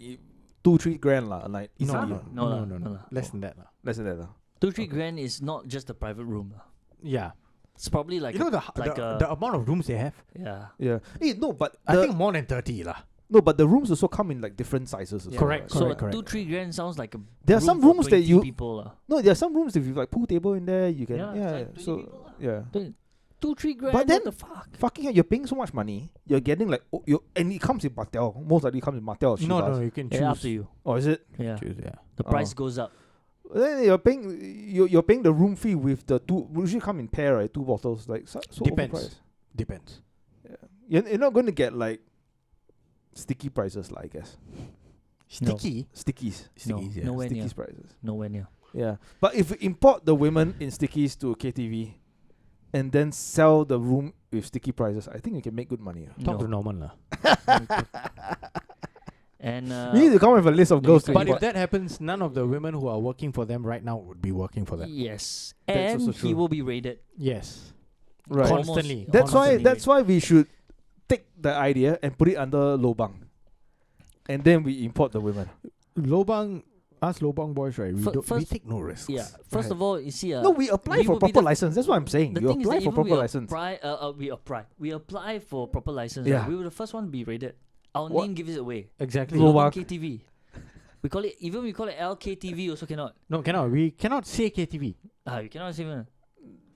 2-3 grand lah. Like No, easily. no, No, no, no, no. no. Less than that. Less than that lah. 2-3 grand is not just a private room. Yeah. It's probably like You know like the amount of rooms they have? yeah. Yeah. No, but I think more than 30 lah. no, but the rooms also come in like different sizes. As well, Correct, right? So correct. 2-3 grand sounds like a. There are room some for rooms that 20 you- people. No, there are some rooms if you like pool table in there, you can. Yeah, Yeah. it's like 20 So people lah. yeah. 2-3 grand. But then- what the fuck? Fucking hell, you're paying so much money. You're getting like and it comes in Mattel. Most likely it comes in Mattel. Or No, Chivas. no, you can choose. Yeah, up to you. Or is it? Yeah, Choose, yeah. the price goes up. Then you're paying the room fee with the two. Usually come in pair, right? 2 bottles, like so Depends. overpriced. Depends. You're not going to get like sticky prices, like I guess. Sticky? Stickies. No, Stickies, yeah. nowhere near. Stickies prices. Nowhere near. Yeah, but if you import the women in stickies to a KTV, and then sell the room with sticky prices, I think you can make good money. Talk No. to Norman lah. And We need to come up with a list of girls to But if import. that happens, none of the women who are working for them right now would be working for them. yes, That's and also he true. will be raided. Yes. Right. Constantly. That's why. Constantly. That's why we should take the idea and put it under Lobang, and then we import the women. Lobang, us Lobang boys, right? We, we First- take no risks. Yeah. First Right. of all, you see, No, we apply we for will be proper the- license. That's what I'm saying. the You thing is apply that for even proper license. we apply for proper license. Yeah. Right? We were the first one to be raided. Our What? name gives it away. Exactly. Lobang. Lobang KTV. We call it LKTV also cannot. No, cannot. We cannot say KTV. You cannot say even.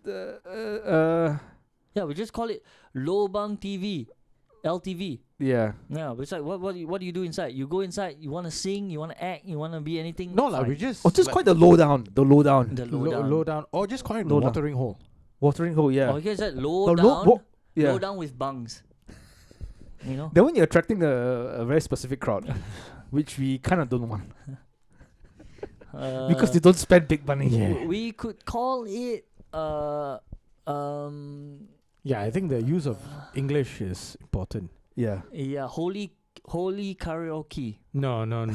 Uh, Yeah, we just call it Lobang TV, LTV. yeah. Yeah, but it's like what do you do inside? You go inside. You want to sing. You want to act. You want to be anything. No, lah. fine. We just. Or just quite the lowdown. The lowdown. the low down. low down. Or just call it Low down. watering hole. Watering hole. Yeah. Oh, okay, is that low Oh, down? yeah. Low down with bungs. You know. Then when you're attracting a very specific crowd, which we kind of don't want because they don't spend big money. We could call it Yeah, I think the use of English is important. Yeah. holy karaoke. No. No.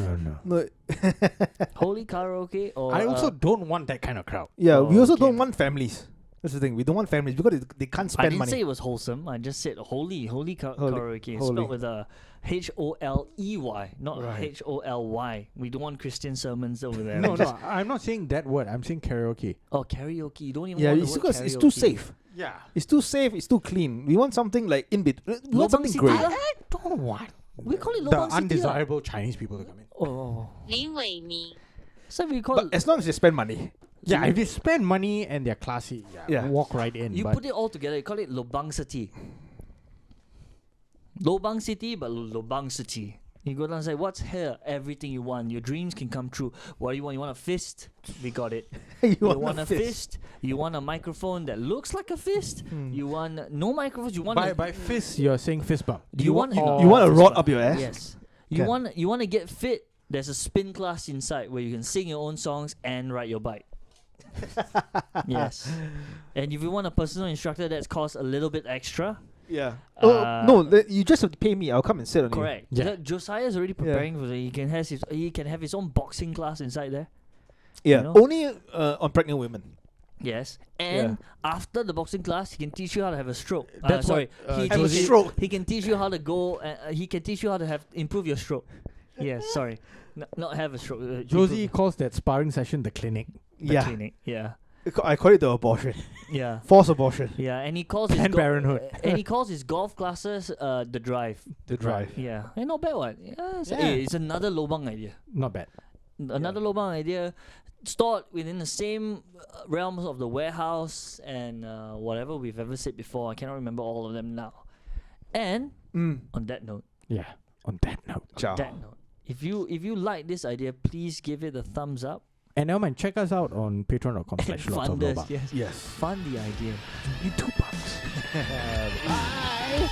Holy karaoke or I also don't want that kind of crowd. Yeah. We Oh, also okay. don't want families. That's the thing. We don't want families because they can't I spend didn't money. say it was wholesome. I just said holy karaoke. It's holy. spelled with a HOLEY, not Right. HOLY. We don't want Christian sermons over there. No, We just- I'm not saying that word. I'm saying karaoke. Oh, karaoke. You don't even Yeah, want it's the word because it's karaoke. too safe. Yeah. It's too safe. It's too clean. We want something like in between. We want Lobang something City great. lah. I don't want We call it the Lobang City lah. undesirable Chinese people to come in. Oh. 林伟迷， So we call But as long as they spend money. Yeah, if you spend money and they're classy, Yeah. walk right in. you but put it all together. You call it Lobang City. Lobang City, but Lobang City. You go down and say, what's here? Everything you want. Your dreams can come true. What do you want? You want a fist? We got it. you You want a fist? You want a microphone that looks like a fist? You want no microphones? You want by fist, you're saying fist bump. you want you want a fist rod bump. up your ass? Yes. Can. You want to get fit. There's a spin class inside where you can sing your own songs and ride your bike. Yes. And if you want a personal instructor, that's cost a little bit extra. Yeah. Uh, No, you just have to pay me. I'll come and sit on Correct. Yeah. Josiah is already preparing for it. He can have his own boxing class inside there. you. Yeah. You know? Only on pregnant women. Yes. And after the boxing class, he can teach you how to have a stroke. That's sorry. what, he, have a he- stroke. He can teach you how to go. He can teach you how to improve your stroke. Yes. Sorry. Not have a stroke. Josie calls that sparring session the clinic. Yeah. Clinic. Yeah. I call it the abortion. Yeah. Forced abortion. Yeah. And he calls his Planned Parenthood. and he calls his golf classes the drive. The drive. Yeah. Hey, not bad one. Yeah. Yeah. It's another lobang idea. Not bad. Another lobang idea stored within the same realms of the warehouse and whatever we've ever said before. I cannot remember all of them now. And on that note, Yeah. On that note. Ciao. if you like this idea, please give it a thumbs up. And never mind, check us out on patreon.com/lots of Fund us, Lobang. yes. Yes. Fund the idea. $2. Bye.